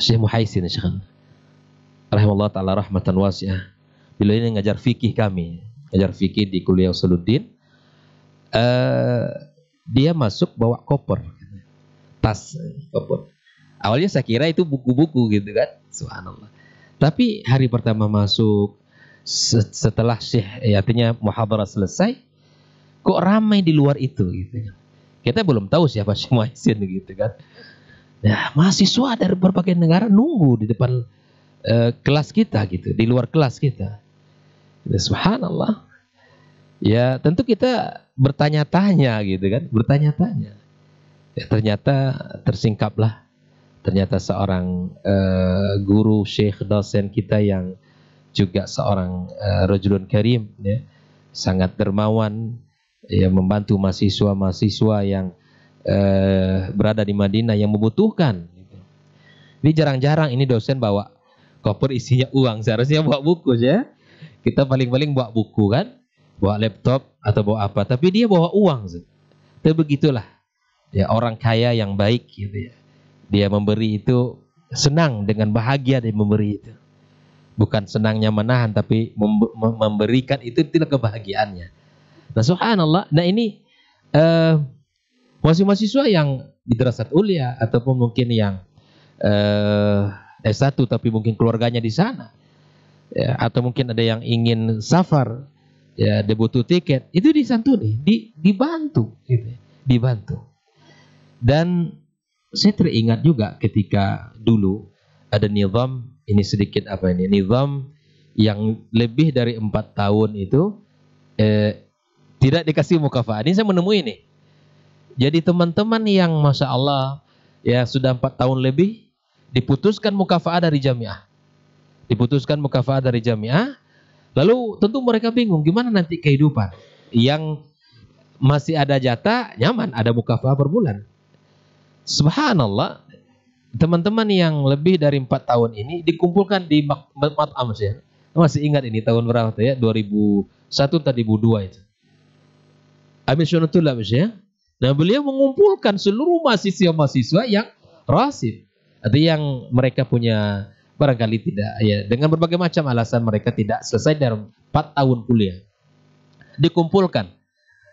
Syekh Muhaisin Syekh rahimahullah ta'ala rahmatan wasi'ah. Beliau ini ngajar fikih kami, ngajar fikih di kuliah Usuluddin. Dia masuk bawa koper, tas koper. Awalnya saya kira itu buku-buku gitu kan, subhanallah. Tapi hari pertama masuk, setelah Syekh, artinya muhadarah selesai, kok ramai di luar itu gitu. Kita belum tahu siapa Syekh Muhaisin gitu kan. Nah, mahasiswa dari berbagai negara nunggu di depan kelas kita gitu, di luar kelas kita. Ya, subhanallah. Ya, tentu kita bertanya-tanya gitu kan, bertanya-tanya. Ya, ternyata tersingkaplah. Ternyata seorang guru, syekh, dosen kita yang juga seorang rajulun karim, ya, sangat dermawan, ya, membantu mahasiswa-mahasiswa yang berada di Madinah yang membutuhkan. Ini jarang-jarang ini dosen bawa koper isinya uang, seharusnya bawa buku ya. Kita paling-paling bawa buku kan, bawa laptop atau bawa apa, tapi dia bawa uang. Tapi begitulah ya orang kaya yang baik gitu ya. Dia memberi itu senang, dengan bahagia dia memberi itu. Bukan senangnya menahan, tapi memberikan itu kebahagiaannya. Nah, subhanallah. Nah, ini mahasiswa yang di Dirasat Ulia ataupun mungkin yang S1 tapi mungkin keluarganya di sana, ya, atau mungkin ada yang ingin safar, ya, dia butuh tiket, itu disantuni, dibantu, gitu, dibantu. Dan saya teringat juga ketika dulu ada nizam, ini sedikit apa ini, nizam yang lebih dari 4 tahun itu tidak dikasih mukafa'ah. Ini saya menemui ini. Jadi teman-teman yang masya Allah ya sudah 4 tahun lebih diputuskan mukafa'ah dari jamiah. Diputuskan mukafa'ah dari jamiah. Lalu tentu mereka bingung gimana nanti kehidupan. Yang masih ada jatah nyaman, ada mukafa'ah per bulan. Subhanallah, teman-teman yang lebih dari 4 tahun ini dikumpulkan di Mat'am ya. Masih ingat ini tahun berapa tuh ya? 2001 atau 2002 itu. Amin syunatullah ya. Nah, beliau mengumpulkan seluruh mahasiswa-mahasiswa yang rasid, atau yang mereka punya barangkali tidak, ya, dengan berbagai macam alasan mereka tidak selesai dalam 4 tahun kuliah. Dikumpulkan,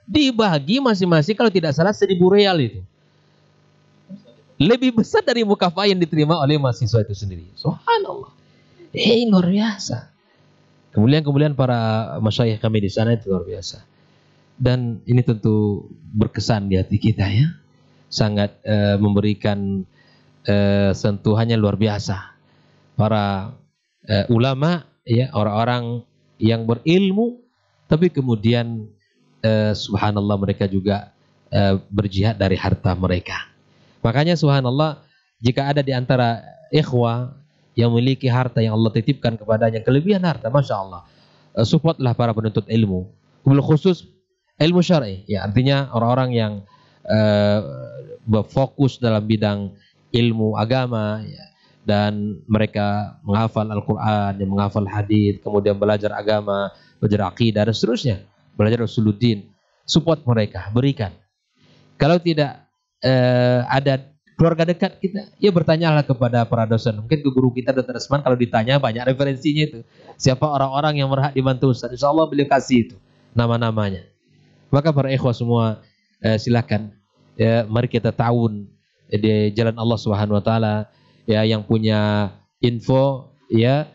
dibagi masing-masing kalau tidak salah 1.000 real itu. Lebih besar dari mukafah yang diterima oleh mahasiswa itu sendiri. Subhanallah. Luar biasa. Kemuliaan para masyayikh kami di sana itu luar biasa. Dan ini tentu berkesan di hati kita, ya. Sangat memberikan sentuhannya luar biasa. Para ulama, ya, orang-orang yang berilmu, tapi kemudian subhanallah mereka juga berjihad dari harta mereka. Makanya subhanallah, jika ada di antara ikhwah yang memiliki harta yang Allah titipkan kepadanya, kelebihan harta, masya Allah, supportlah para penuntut ilmu, khusus ilmu syar'i, ya, artinya orang-orang yang berfokus dalam bidang ilmu agama, ya, dan mereka menghafal Al-Quran, yang menghafal hadis, kemudian belajar agama, belajar akidah dan seterusnya, belajar usuluddin. Support mereka, berikan. Kalau tidak ada keluarga dekat kita, ya bertanyalah kepada para dosen. Mungkin ke guru kita Dr. Resman, kalau ditanya banyak referensinya itu. Siapa orang-orang yang berhak dibantu Ustaz? Insya Allah beliau kasih itu nama-namanya. Maka para ikhwah semua silakan, ya, mari kita ta'awun di jalan Allah Subhanahu wa taala, ya, yang punya info, ya,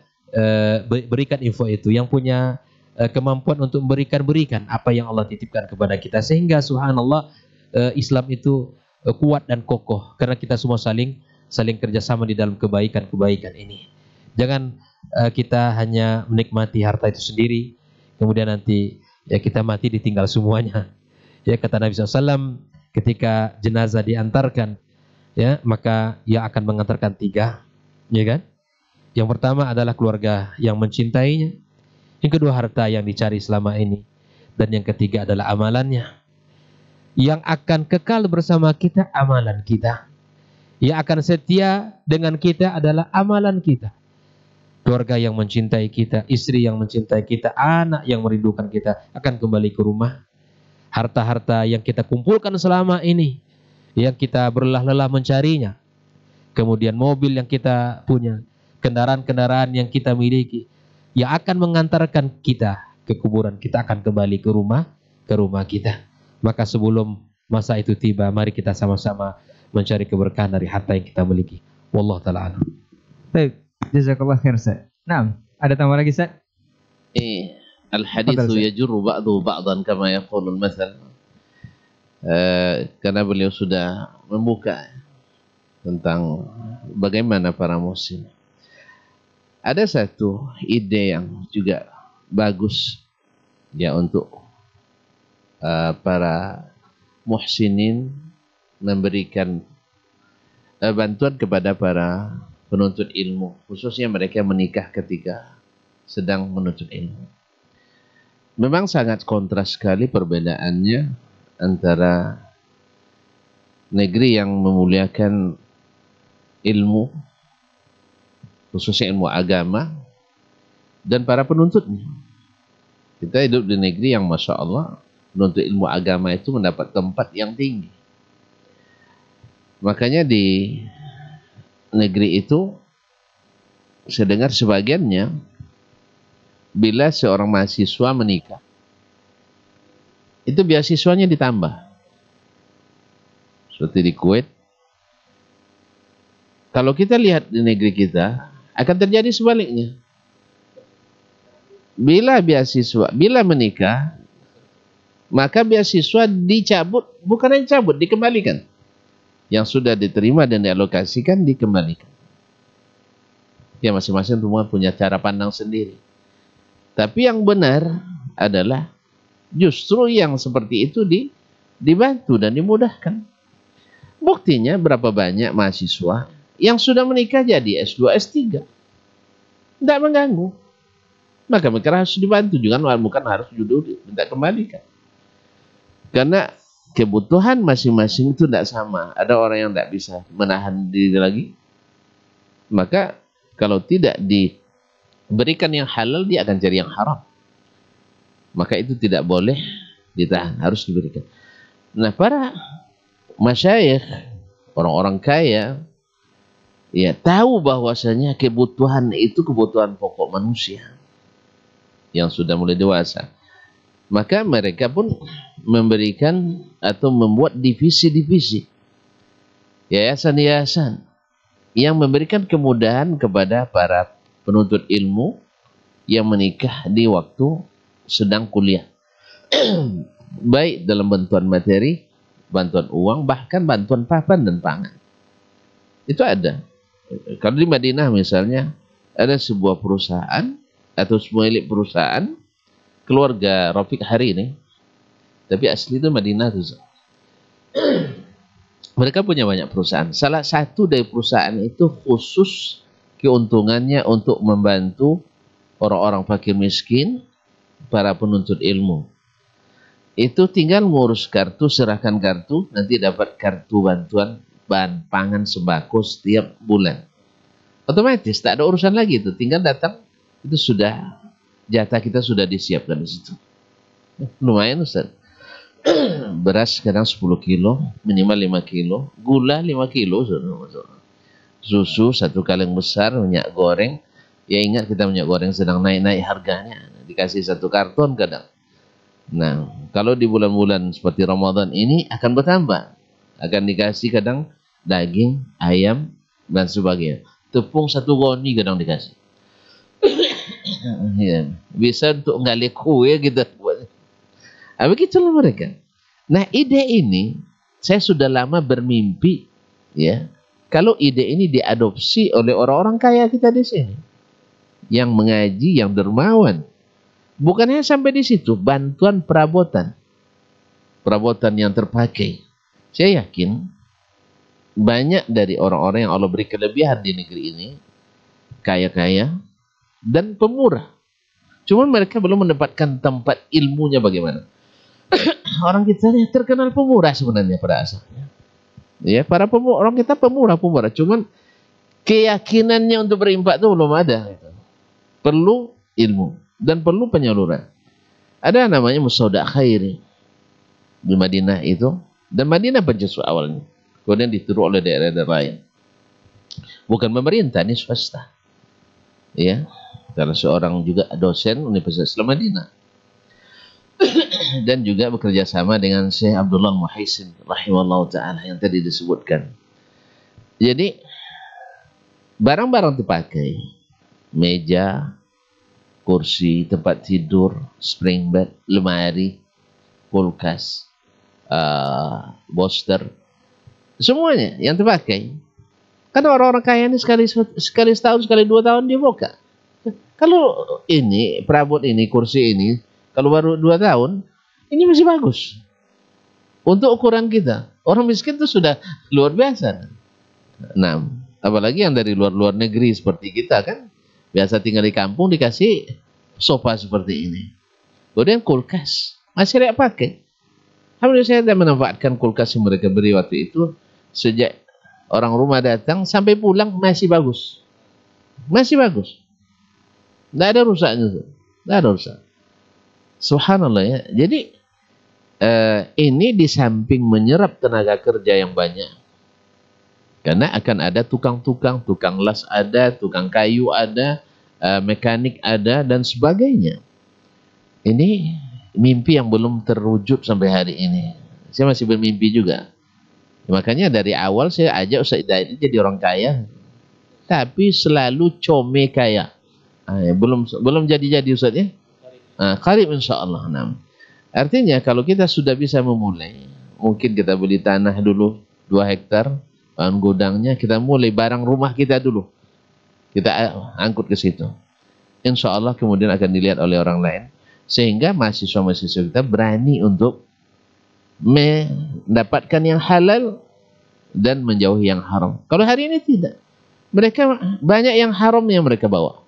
berikan info itu, yang punya kemampuan untuk berikan apa yang Allah titipkan kepada kita, sehingga subhanallah Islam itu kuat dan kokoh karena kita semua saling kerjasama di dalam kebaikan ini. Jangan kita hanya menikmati harta itu sendiri, kemudian nanti, ya, kita mati ditinggal semuanya. Ya, kata Nabi SAW, ketika jenazah diantarkan, ya, maka ia akan mengantarkan 3, ya kan? Yang pertama adalah keluarga yang mencintainya, yang kedua harta yang dicari selama ini, dan yang ketiga adalah amalannya. Yang akan kekal bersama kita amalan kita. Yang akan setia dengan kita adalah amalan kita. Keluarga yang mencintai kita, istri yang mencintai kita, anak yang merindukan kita akan kembali ke rumah. Harta-harta yang kita kumpulkan selama ini, yang kita berlelah-lelah mencarinya, kemudian mobil yang kita punya, kendaraan-kendaraan yang kita miliki, yang akan mengantarkan kita ke kuburan, kita akan kembali ke rumah kita. Maka sebelum masa itu tiba, mari kita sama-sama mencari keberkahan dari harta yang kita miliki. Wallahu ta'ala a'lam. Baik, jazakallah khair, Ustaz. Nah, ada tambah lagi, Ustaz? Al-hadithu yajurru ba'du ba'dan kama yaqulul mathal. Karena beliau sudah membuka tentang bagaimana para muslim. Ada satu ide yang juga bagus, ya, untuk para muhsinin memberikan bantuan kepada para penuntut ilmu, khususnya mereka menikah ketika sedang menuntut ilmu. Memang sangat kontras sekali perbedaannya antara negeri yang memuliakan ilmu, khususnya ilmu agama, dan para penuntutnya. Kita hidup di negeri yang masya Allah, penuntut ilmu agama itu mendapat tempat yang tinggi. Makanya di negeri itu, saya dengar sebagiannya, bila seorang mahasiswa menikah, itu beasiswanya ditambah. Seperti di Kuwait. Kalau kita lihat di negeri kita, akan terjadi sebaliknya. Bila menikah, maka beasiswa dicabut, bukan yang cabut, dikembalikan. Yang sudah diterima dan dialokasikan, dikembalikan. Ya, masing-masing semua punya cara pandang sendiri. Tapi yang benar adalah justru yang seperti itu dibantu dan dimudahkan. Buktinya berapa banyak mahasiswa yang sudah menikah jadi S2, S3. Tidak mengganggu. Maka mereka harus dibantu juga, bukan harus judul minta kembalikan. Karena kebutuhan masing-masing itu tidak sama. Ada orang yang tidak bisa menahan diri lagi. Maka kalau tidak diberikan yang halal, dia akan cari yang haram. Maka itu tidak boleh ditahan, harus diberikan. Nah, para masyayikh, orang-orang kaya, ya tahu bahwasanya kebutuhan itu kebutuhan pokok manusia yang sudah mulai dewasa. Maka mereka pun memberikan atau membuat divisi-divisi, yayasan-yayasan yang memberikan kemudahan kepada para penuntut ilmu yang menikah di waktu sedang kuliah. Baik dalam bantuan materi, bantuan uang, bahkan bantuan papan dan pangan. Itu ada. Kalau di Madinah misalnya, ada sebuah perusahaan atau pemilik perusahaan, keluarga Rafiq hari ini, tapi asli itu Madinah itu. Mereka punya banyak perusahaan. Salah satu dari perusahaan itu khusus keuntungannya untuk membantu orang-orang fakir miskin, para penuntut ilmu. Itu tinggal ngurus kartu, serahkan kartu, nanti dapat kartu bantuan bahan pangan sembako setiap bulan. Otomatis tak ada urusan lagi itu, tinggal datang, itu sudah jatah kita sudah disiapkan di situ. Lumayan Ustaz. Beras kadang 10 kilo, minimal 5 kilo, gula 5 kilo, susu 1 kaleng besar, minyak goreng. Ya ingat kita minyak goreng sedang naik-naik harganya, dikasih 1 karton kadang. Nah, kalau di bulan-bulan seperti Ramadan ini akan bertambah. Akan dikasih kadang daging, ayam, dan sebagainya. Tepung 1 goni kadang dikasih. Ya, bisa untuk ngalih kue kita buat. Begitulah mereka. Nah, ide ini saya sudah lama bermimpi, ya. Kalau ide ini diadopsi oleh orang-orang kaya kita di sini, yang mengaji, yang dermawan. Bukannya sampai di situ, bantuan perabotan yang terpakai. Saya yakin banyak dari orang-orang yang Allah beri kelebihan di negeri ini, kaya-kaya dan pemurah. Cuma mereka belum mendapatkan tempat ilmunya bagaimana. Orang kita terkenal pemurah sebenarnya pada asalnya. Ya, para orang kita pemurah. Cuman keyakinannya untuk berinfak itu belum ada. Perlu ilmu dan perlu penyaluran. Ada namanya Musaudah Khairi di Madinah itu, dan Madinah pencetus awalnya, kemudian ditiru oleh daerah-daerah lain. Bukan pemerintah, ini swasta. Ya, salah seorang juga dosen Universitas Islam Madinah. Dan juga bekerja sama dengan Syekh Abdullah Muhaisin rahimahullah ta'ala yang tadi disebutkan. Jadi barang-barang dipakai, meja, kursi, tempat tidur, spring bed, lemari, kulkas, bolster, semuanya yang terpakai. Karena orang-orang kaya ini sekali setahun, sekali 2 tahun dia buka. Kalau ini perabot ini, kursi ini, kalau baru 2 tahun, ini masih bagus untuk ukuran kita. Orang miskin itu sudah luar biasa. Nah, apalagi yang dari luar negeri seperti kita kan, biasa tinggal di kampung dikasih sofa seperti ini. Kemudian kulkas masih layak pakai. Alhamdulillah saya sudah memanfaatkan kulkas yang mereka beri waktu itu. Sejak orang rumah datang sampai pulang masih bagus. Masih bagus. Tidak ada rusaknya. Tidak ada rusak. Subhanallah ya. Jadi ini di samping menyerap tenaga kerja yang banyak. Karena akan ada tukang las ada, tukang kayu ada, mekanik ada, dan sebagainya. Ini mimpi yang belum terwujud sampai hari ini. Saya masih bermimpi juga. Makanya dari awal saya ajak Ustaz Hidayat jadi orang kaya. Tapi selalu come kaya. Belum jadi Ustaz ya? Qarib insyaAllah. Artinya kalau kita sudah bisa memulai, mungkin kita beli tanah dulu 2 hektar, bahan gudangnya, kita mulai barang rumah kita dulu. Kita angkut ke situ. Insya Allah kemudian akan dilihat oleh orang lain. Sehingga mahasiswa-mahasiswa kita berani untuk mendapatkan yang halal dan menjauhi yang haram. Kalau hari ini tidak. Mereka banyak yang haram yang mereka bawa.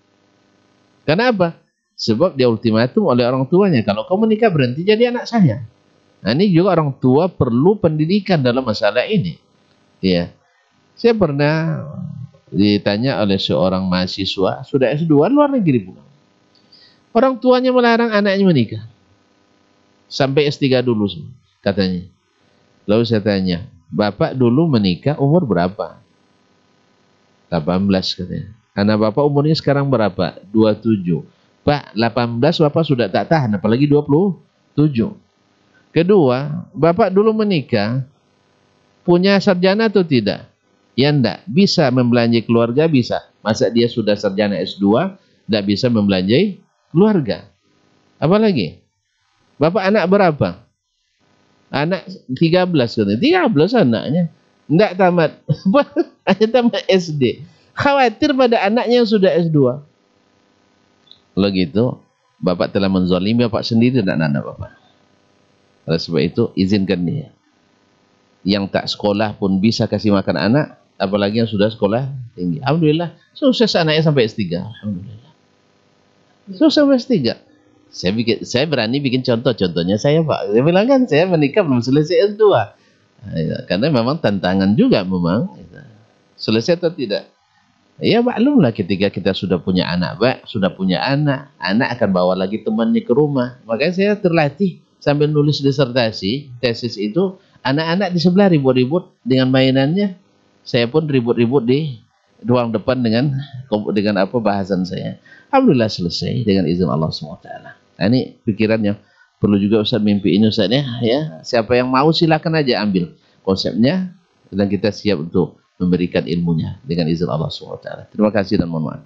Kenapa? Sebab dia ultimatum oleh orang tuanya. Kalau kau menikah berhenti jadi anak saya. Nah, ini juga orang tua perlu pendidikan dalam masalah ini. Ya. Saya pernah ditanya oleh seorang mahasiswa, sudah S2 luar negeri pulang. Orang tuanya melarang anaknya menikah. Sampai S3 dulu katanya. Lalu saya tanya, Bapak dulu menikah umur berapa? 18 katanya. Anak Bapak umurnya sekarang berapa? 27. Pak, 18 Bapak sudah tak tahan, apalagi 27. Kedua, Bapak dulu menikah, punya sarjana atau tidak? Ya enggak. Bisa membelanjai keluarga, bisa. Masa dia sudah sarjana S2, tidak bisa membelanjai keluarga? Apalagi? Bapak anak berapa? Anak 13 katanya. 13 anaknya. Enggak tamat. Hanya tamat SD. Khawatir pada anaknya yang sudah S2. Kalau gitu, Bapak telah menzalimi Bapak sendiri dan anak Bapak. Oleh sebab itu, izinkan dia. Yang tak sekolah pun bisa kasih makan anak, apalagi yang sudah sekolah tinggi. Alhamdulillah, sukses anaknya sampai S3. Alhamdulillah. Sukses sampai S3. Saya berani bikin contohnya saya Pak. Saya bilang kan saya menikah belum selesai S2. Karena memang tantangan juga memang. Selesai atau tidak? Ya maklumlah ketika kita sudah punya anak, Pak, sudah punya anak akan bawa lagi temannya ke rumah. Makanya saya terlatih sambil nulis disertasi, tesis itu, anak-anak di sebelah ribut-ribut dengan mainannya. Saya pun ribut-ribut di ruang depan dengan apa bahasan saya. Alhamdulillah selesai dengan izin Allah SWT. Nah, ini pikiran yang perlu juga Ustaz mimpi ini Ustaz ya. Siapa yang mau silakan aja ambil konsepnya dan kita siap untuk memberikan ilmunya dengan izin Allah SWT. Terima kasih dan mohon maaf.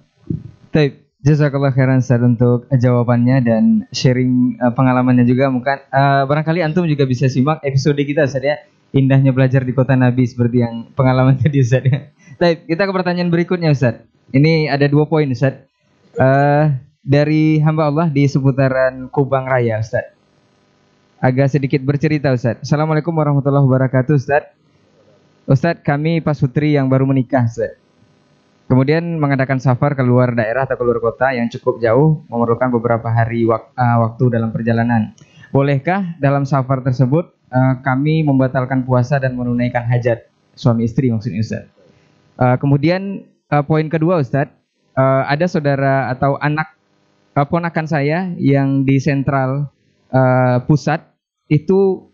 Baik, jazakallah khairan Ustaz untuk jawabannya dan sharing pengalamannya juga. Mungkin barangkali antum juga bisa simak episode kita Ustaz ya. Indahnya belajar di kota Nabi seperti yang pengalaman tadi Ustaz ya. Baik, kita ke pertanyaan berikutnya Ustaz. Ini ada 2 poin Ustaz. Dari hamba Allah di seputaran Kubang Raya Ustaz. Agak sedikit bercerita Ustaz. Assalamualaikum warahmatullahi wabarakatuh Ustaz. Ustaz, kami pasutri yang baru menikah Ustaz. Kemudian mengadakan safar ke luar daerah atau keluar kota yang cukup jauh, memerlukan beberapa hari waktu dalam perjalanan. Bolehkah dalam safar tersebut kami membatalkan puasa dan menunaikan hajat suami istri maksudnya Ustaz? Kemudian poin kedua Ustaz, ada saudara atau anak ponakan saya yang di sentral pusat itu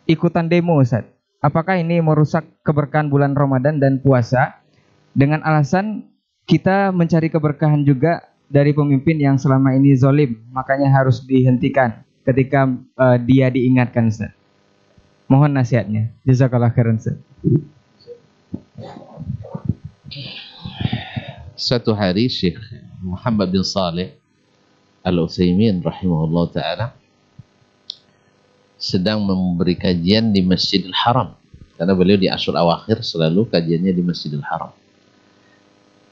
ikutan demo Ustaz. Apakah ini merusak keberkahan bulan Ramadan dan puasa dengan alasan kita mencari keberkahan juga dari pemimpin yang selama ini zalim, makanya harus dihentikan ketika dia diingatkan Ustaz. Mohon nasihatnya. Jazakallah khairan Ustaz. Suatu hari Syekh Muhammad bin Saleh Al-Utsaimin rahimahullah ta'ala sedang memberi kajian di Masjidil Haram, karena beliau di Asyur Awakhir selalu kajiannya di Masjidil Haram.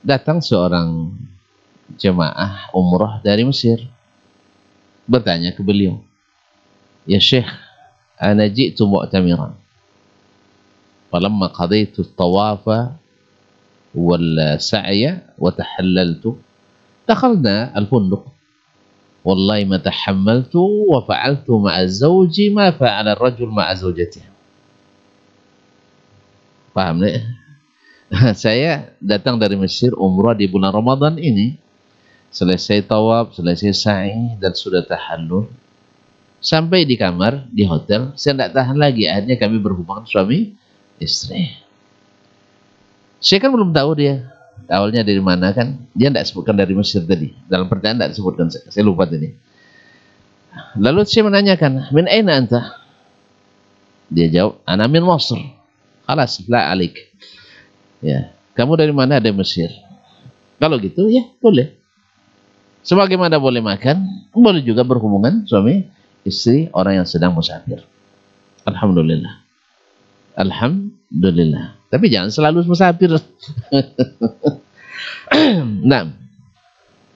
Datang seorang jemaah umrah dari Mesir, bertanya ke beliau, "Ya Syekh, ana ji'tu mu'tamiran, falamma qadaitu at-tawafa wal sa'ya wa tahallaltu dakhalna al-funduq. Wallahi ma tahammaltu wa fa'altu ma'a zawji ma fa'ala ar-rajul ma'a zawjatihi." Paham ya? Saya datang dari Mesir umrah di bulan Ramadan ini, selesai tawaf, selesai sa'i dan sudah tahallul. Sampai di kamar di hotel, saya tidak tahan lagi, akhirnya kami berhubungan suami istri. Saya kan belum tahu dia awalnya dari mana kan, dia tidak sebutkan dari Mesir tadi. Dalam pertanyaan tidak disebutkan, saya lupa tadi. Lalu saya menanyakan, "Min aina anta?" Dia jawab, "Ana min Masr." Khalas, la alik. Ya, kamu dari mana? Dari Mesir. Kalau gitu ya boleh. Sebagaimana boleh makan, boleh juga berhubungan suami istri orang yang sedang musafir. Alhamdulillah. Alhamdulillah. Tapi jangan selalu musafir. Nah,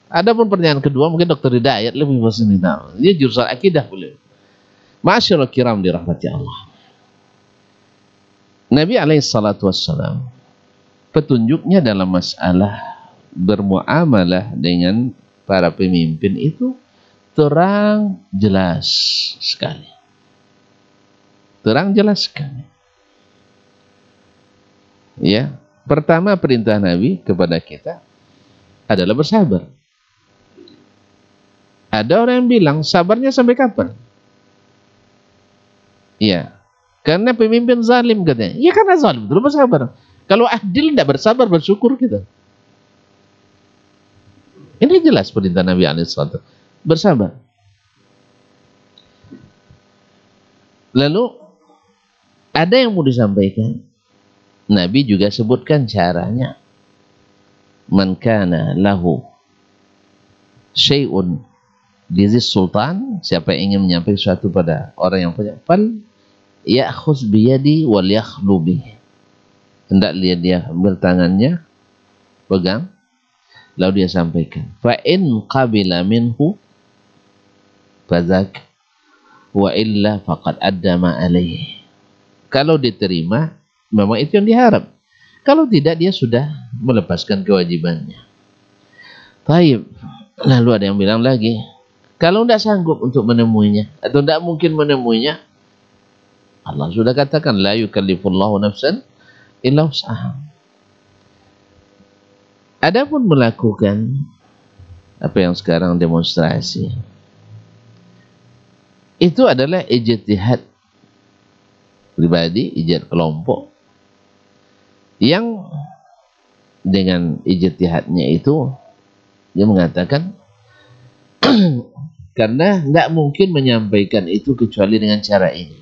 ada pun pertanyaan kedua, mungkin Dr. Hidayat lebih bersini. Nah, dia jurusan akidah boleh. Masyaallah kiram dirahmati Allah. Nabi alaihissalam petunjuknya dalam masalah bermuamalah dengan para pemimpin itu terang jelas sekali. Terang jelas sekali. Ya, pertama perintah Nabi kepada kita adalah bersabar. Ada orang yang bilang sabarnya sampai kapan? Ya, Karena pemimpin zalim katanya. Ya karena zalim itu bersabar. Kalau adil tidak bersabar, bersyukur kita. Ini jelas perintah Nabi SAW. Bersabar. Lalu ada yang mau disampaikan. Nabi juga sebutkan caranya. Man kana lahu syai'un dizis sultan, siapa yang ingin menyampaikan sesuatu pada orang yang punya, fal ya'khuz biyadi wal yakhlu bih. Hendaklah dia ambil tangannya, pegang, lalu dia sampaikan. Fa in qabila minhu fadzak wa illa faqad adda ma alaihi. Kalau diterima, memang itu yang diharap. Kalau tidak, dia sudah melepaskan kewajibannya. Taib. Lalu ada yang bilang lagi, kalau tidak sanggup untuk menemuinya, atau tidak mungkin menemuinya, Allah sudah katakan, la yukallifullahu nafsan illa wus'aha. Adapun melakukan apa yang sekarang demonstrasi, itu adalah ijtihad pribadi, ijtihad kelompok, yang dengan ijtihadnya itu dia mengatakan karena nggak mungkin menyampaikan itu kecuali dengan cara ini,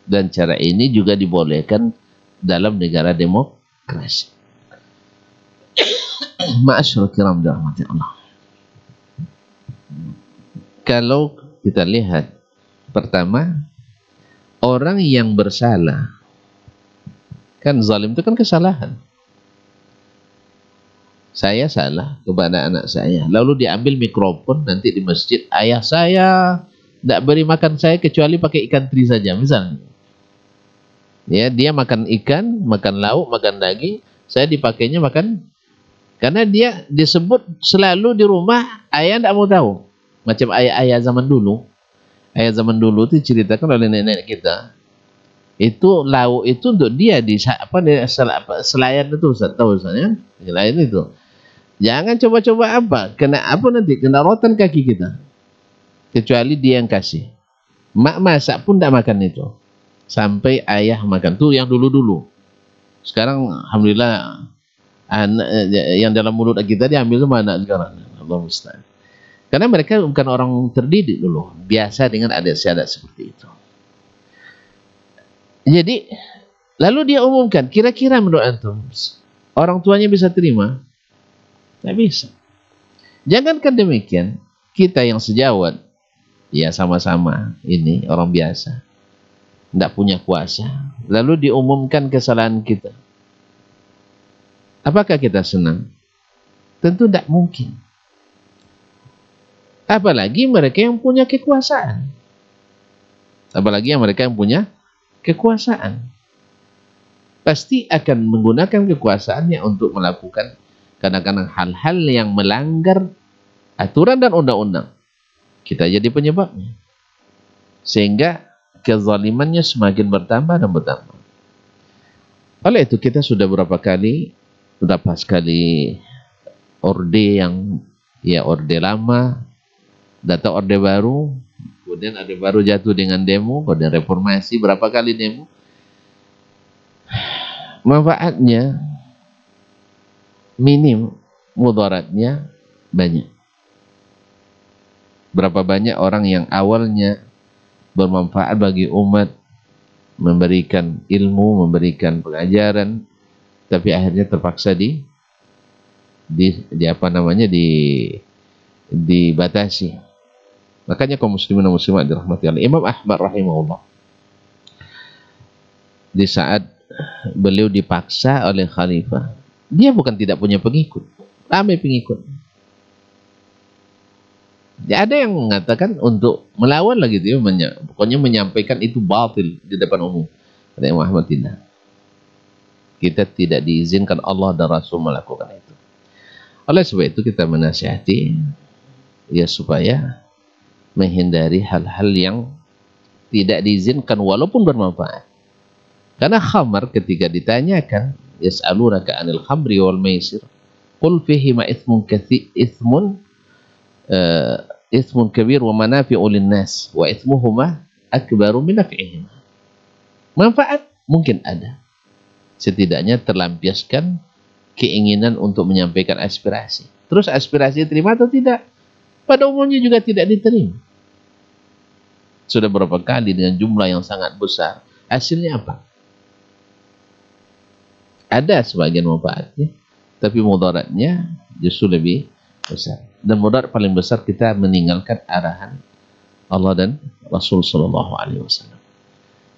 dan cara ini juga dibolehkan dalam negara demokrasi. Ma'asyiral kiram dirahmati Allah. Kalau kita lihat, pertama, orang yang bersalah, kan zalim itu kan kesalahan. Saya salah kepada anak saya, lalu diambil mikrofon nanti di masjid, ayah saya tidak beri makan saya kecuali pakai ikan teri saja misalnya. Ya, dia makan ikan, makan lauk, makan daging, saya dipakainya makan, karena dia disebut selalu di rumah, ayah tidak mau tahu. Macam ayah-ayah zaman dulu. Ayah zaman dulu itu ceritakan oleh nenek kita. Itu lauk itu untuk dia di selayan itu, Ustaz, tahu Ustaz ya? Selayan itu. Jangan coba-coba kena nanti, kena rotan kaki kita. Kecuali dia yang kasih. Mak masak pun tidak makan itu. Sampai ayah makan. Tuh yang dulu-dulu. Sekarang alhamdulillah yang dalam mulut kita diambil sama anak sekarang. Allah musta'an. Karena mereka bukan orang terdidik dulu. Biasa dengan adat istiadat seperti itu. Jadi, lalu dia umumkan, kira-kira menurut antum, orang tuanya bisa terima? Tidak bisa. Jangankan demikian, kita yang sejawat, ya sama-sama ini orang biasa, tidak punya kuasa, lalu diumumkan kesalahan kita. Apakah kita senang? Tentu tidak mungkin. Apalagi mereka yang punya kekuasaan. Apalagi mereka yang punya kekuasaan. Pasti akan menggunakan kekuasaannya untuk melakukan kadang-kadang hal-hal yang melanggar aturan dan undang-undang. Kita jadi penyebabnya. Sehingga kezalimannya semakin bertambah dan bertambah. Oleh itu kita sudah berapa kali orde yang orde lama, datang orde baru, kemudian orde baru jatuh dengan demo, kemudian reformasi, berapa kali demo. Manfaatnya minim, mudaratnya banyak. Berapa banyak orang yang awalnya bermanfaat bagi umat, memberikan ilmu, memberikan pengajaran, tapi akhirnya terpaksa dibatasi. Makanya kaum muslimin dan muslimat dirahmati Allah. Imam Ahmad rahimahullah, di saat beliau dipaksa oleh khalifah, dia bukan tidak punya pengikut, ramai pengikut. Ya, ada yang mengatakan untuk melawan lagi gitu ya, pokoknya menyampaikan itu batil di depan umum. Kata Imam Ahmad, tidak. Kita tidak diizinkan Allah dan Rasul melakukan itu. Oleh sebab itu kita menasihati ya supaya menghindari hal-hal yang tidak diizinkan walaupun bermanfaat. Karena khamar ketika ditanyakan, yas'alunaka 'anil khamri wal maisir, qul fihima ithmun kabir wa manafi'u lin-nas wa ithmuhuma akbaru min naf'ihima. Manfaat mungkin ada. Setidaknya terlampiaskan keinginan untuk menyampaikan aspirasi. Terus aspirasi diterima atau tidak? Pada umumnya juga tidak diterima. Sudah berapa kali dengan jumlah yang sangat besar. Hasilnya apa? Ada sebagian manfaatnya, tapi mudaratnya justru lebih besar. Dan mudarat paling besar kita meninggalkan arahan Allah dan Rasul Sallallahu Alaihi Wasallam.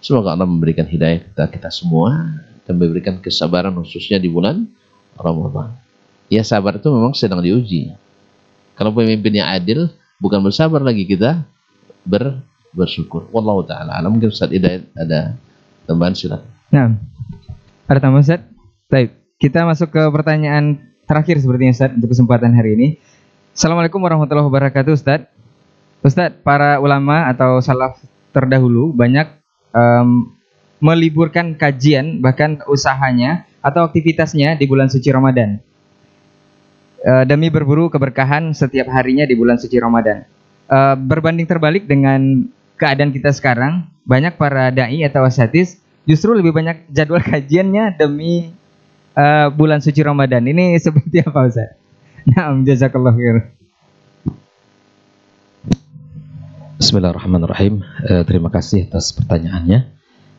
Semoga Allah memberikan hidayah kita semua dan memberikan kesabaran khususnya di bulan Ramadan. Ya, sabar itu memang sedang diuji. Kalau pemimpinnya adil, bukan bersabar lagi, kita bersyukur. Wallahu ta'ala alam. Mungkin Ustaz Hidayat ada tambahan, silakan. Nah, ada tambahan Ustaz? Baik, kita masuk ke pertanyaan terakhir sepertinya Ustaz untuk kesempatan hari ini. Assalamualaikum warahmatullahi wabarakatuh Ustaz. Ustaz, para ulama atau salaf terdahulu banyak meliburkan kajian, bahkan usahanya atau aktivitasnya di bulan suci Ramadan, demi berburu keberkahan setiap harinya di bulan suci Ramadan. Berbanding terbalik dengan keadaan kita sekarang, banyak para dai atau asatidz justru lebih banyak jadwal kajiannya demi bulan suci Ramadan. Ini seperti apa Ustaz? Naam, jazakallahu khair. Bismillahirrahmanirrahim. Terima kasih atas pertanyaannya.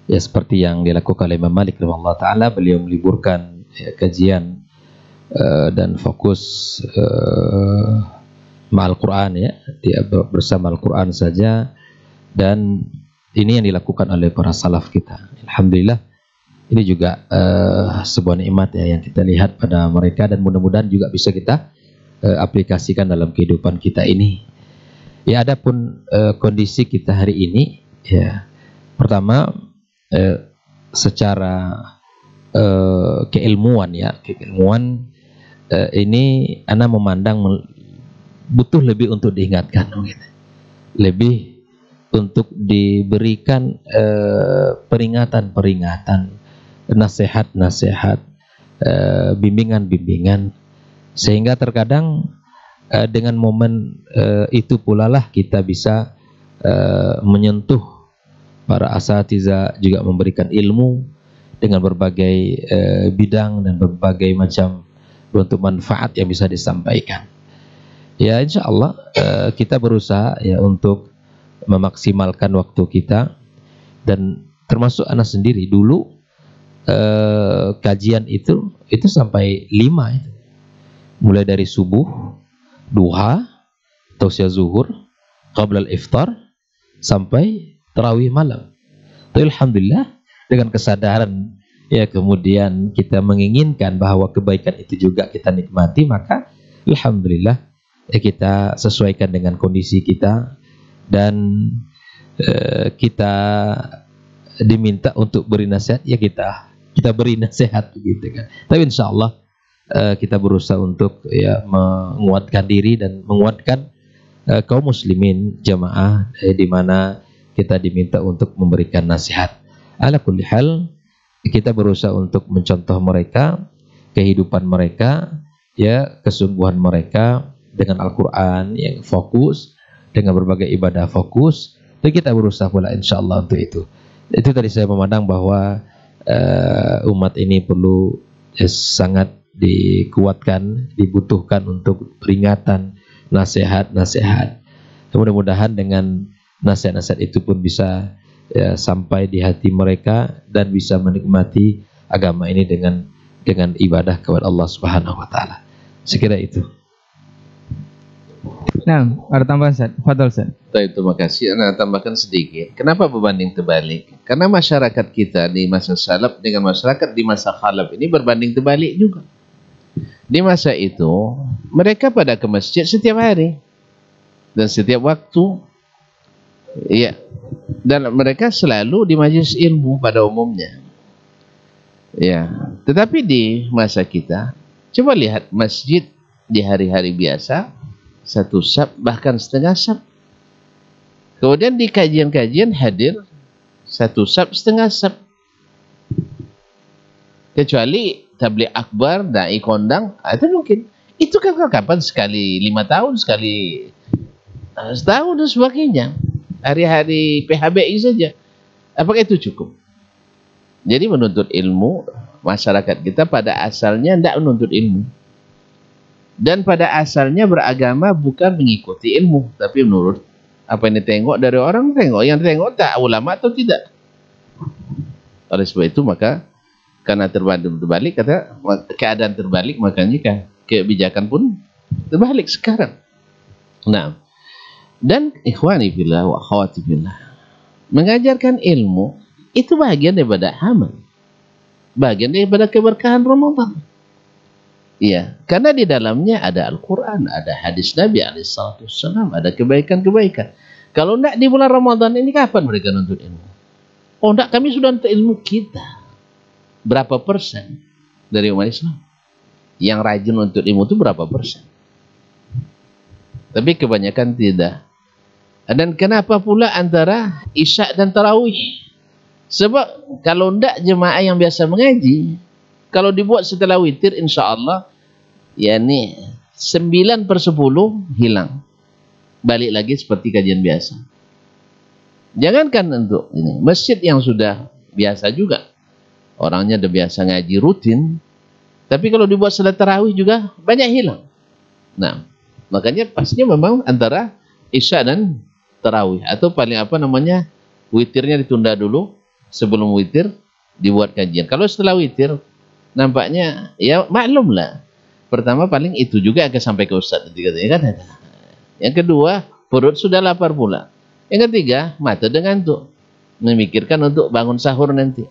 Ya, seperti yang dilakukan oleh Imam Malik rahimahullah taala, beliau meliburkan kajian dan fokus ma'al Quran, ya, dia bersama Al-Quran saja, dan ini yang dilakukan oleh para salaf kita. Alhamdulillah, ini juga sebuah nikmat ya yang kita lihat pada mereka, dan mudah-mudahan juga bisa kita aplikasikan dalam kehidupan kita ini. Ya, adapun kondisi kita hari ini, ya, pertama secara keilmuan, ya, keilmuan ini ana memandang butuh lebih untuk diingatkan, gitu. Lebih untuk diberikan peringatan-peringatan, nasihat-nasihat, bimbingan-bimbingan, sehingga terkadang dengan momen itu pula lah kita bisa menyentuh para asatidzah, juga memberikan ilmu dengan berbagai bidang dan berbagai macam bentuk manfaat yang bisa disampaikan. Ya, insya Allah kita berusaha ya untuk memaksimalkan waktu kita, dan termasuk anak sendiri dulu kajian itu sampai 5 itu. Mulai dari subuh, duha, tausiyah zuhur, qabla al-iftar, sampai tarawih malam. Tapi alhamdulillah dengan kesadaran, ya, kemudian kita menginginkan bahwa kebaikan itu juga kita nikmati, maka alhamdulillah ya kita sesuaikan dengan kondisi kita, dan kita diminta untuk beri nasihat, ya kita beri nasihat begitu kan. Tapi insyaallah kita berusaha untuk ya menguatkan diri dan menguatkan kaum muslimin jamaah di mana kita diminta untuk memberikan nasihat. Ala kulli hal, kita berusaha untuk mencontoh mereka, kehidupan mereka, ya, kesungguhan mereka dengan Al-Quran yang fokus, dengan berbagai ibadah fokus, dan kita berusaha pula insyaallah untuk itu. Itu tadi saya memandang bahwa umat ini perlu sangat dikuatkan, dibutuhkan untuk peringatan, nasihat-nasihat. Mudah-mudahan dengan nasihat-nasihat itu pun bisa ya, sampai di hati mereka dan bisa menikmati agama ini dengan ibadah kepada Allah Subhanahu wa taala. Sekira itu. Nah, ada tambahan Ustaz? Fadhal Ustaz. Terima kasih. Ana tambahkan sedikit. Kenapa berbanding terbalik? Karena masyarakat kita di masa salaf dengan masyarakat di masa khalaf ini berbanding terbalik juga. Di masa itu mereka pada ke masjid setiap hari dan setiap waktu, ya, dan mereka selalu di majelis ilmu pada umumnya, ya. Tetapi di masa kita, coba lihat masjid di hari-hari biasa 1 saf, bahkan setengah saf. Kemudian di kajian-kajian hadir 1 saf, setengah saf. Kecuali tabligh akbar, dai kondang, itu mungkin. Itu kan kapan sekali 5 tahun, sekali setahun dan sebagainya. Hari-hari PHBI saja. Apakah itu cukup? Jadi menuntut ilmu, masyarakat kita pada asalnya tidak menuntut ilmu. Dan pada asalnya beragama bukan mengikuti ilmu, tapi menurut apa yang ditengok dari orang, tengok. Yang tengok tak ulama atau tidak. Oleh sebab itu maka karena terbalik, kata keadaan terbalik, makanya kebijakan pun terbalik sekarang. Nah, dan ikhwani fillah wa akhwati fillah, mengajarkan ilmu itu bagian daripada amal, bagian daripada keberkahan Ramadan. Iya, karena di dalamnya ada Al-Quran, ada hadis Nabi SAW, ada kebaikan-kebaikan. Kalau tidak di bulan Ramadan ini, kapan mereka nuntut ilmu? Oh tidak, kami sudah nuntut ilmu kita. Berapa persen dari umat Islam yang rajin nuntut ilmu itu berapa persen? Tapi kebanyakan tidak. Dan kenapa pula antara Isya dan Tarawih? Sebab kalau tidak jemaah yang biasa mengaji, kalau dibuat setelah witir, insya Allah, yakni 9/10 hilang. Balik lagi seperti kajian biasa. Jangankan untuk ini, masjid yang sudah biasa juga, orangnya udah biasa ngaji rutin, tapi kalau dibuat salat tarawih juga banyak hilang. Nah, makanya pastinya memang antara Isya dan tarawih, atau paling apa namanya, witirnya ditunda dulu, sebelum witir dibuat kajian. Kalau setelah witir, nampaknya ya maklum lah. Pertama paling itu juga akan sampai ke Ustaz katanya kan. Yang kedua, perut sudah lapar pula. Yang ketiga, mata udah ngantuk, memikirkan untuk bangun sahur nanti.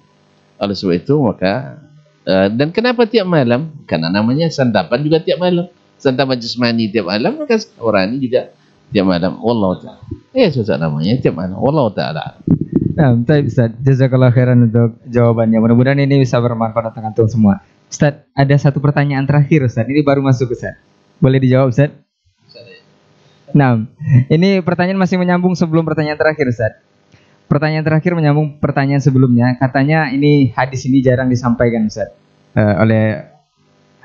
Oleh sebab itu maka dan kenapa tiap malam? Karena namanya santapan juga tiap malam. Santapan jasmani tiap malam, maka rohani juga tiap malam. Wallahu ta'ala. Susah namanya tiap malam. Wallahu ta'ala. Nah, baik Ustaz, jazakallah khairan untuk jawabannya. Mudah-mudahan ini bisa bermanfaat untuk antum semua. Ustaz, ada satu pertanyaan terakhir Ustaz. Ini baru masuk Ustaz. Boleh dijawab Ustaz? Nah, ini pertanyaan masih menyambung sebelum pertanyaan terakhir Ustaz. Pertanyaan terakhir menyambung pertanyaan sebelumnya. Katanya ini hadis ini jarang disampaikan Ustaz, oleh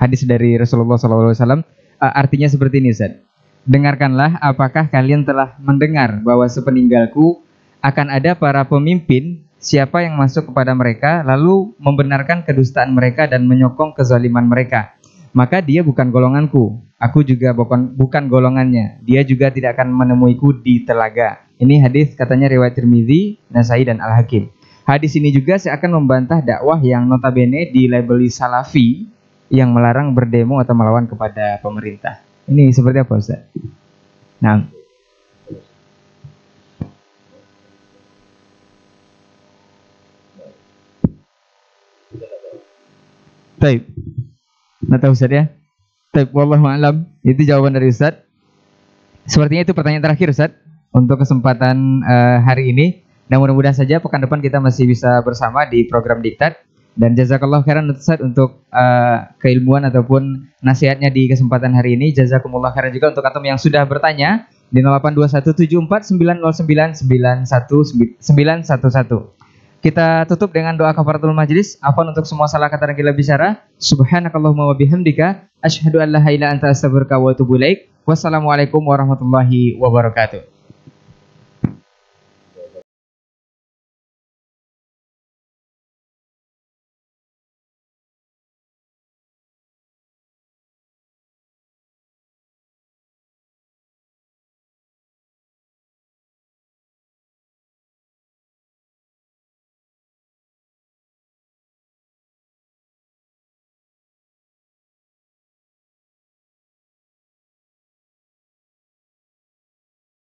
hadis dari Rasulullah SAW. Artinya seperti ini Ustaz. Dengarkanlah, apakah kalian telah mendengar bahwa sepeninggalku akan ada para pemimpin, siapa yang masuk kepada mereka lalu membenarkan kedustaan mereka dan menyokong kezaliman mereka, maka dia bukan golonganku, aku juga bukan golongannya, dia juga tidak akan menemuiku di telaga. Ini hadis katanya riwayat Tirmizi, Nasai dan Al-Hakim. Hadis ini juga seakan membantah dakwah yang notabene dilabeli salafi yang melarang berdemo atau melawan kepada pemerintah. Ini seperti apa Ustaz? Nah, baik, nggak tahu Ustaz ya. Baik, wallahu a'lam. Itu jawaban dari Ustaz. Sepertinya itu pertanyaan terakhir Ustaz untuk kesempatan hari ini. Dan mudah-mudahan saja pekan depan kita masih bisa bersama di program Diktat. Dan jazakallah khairan Ustaz untuk keilmuan ataupun nasihatnya di kesempatan hari ini. Jazakumullah khairan juga untuk antum yang sudah bertanya di 08217490991911. Kita tutup dengan doa kafaratul majlis. Afwan untuk semua salah kata dan gila bicara. Subhanakallahumma wa bihamdika asyhadu an la ilaha illa anta astaghfiruka wa atubu ilaik. Wassalamualaikum warahmatullahi wabarakatuh.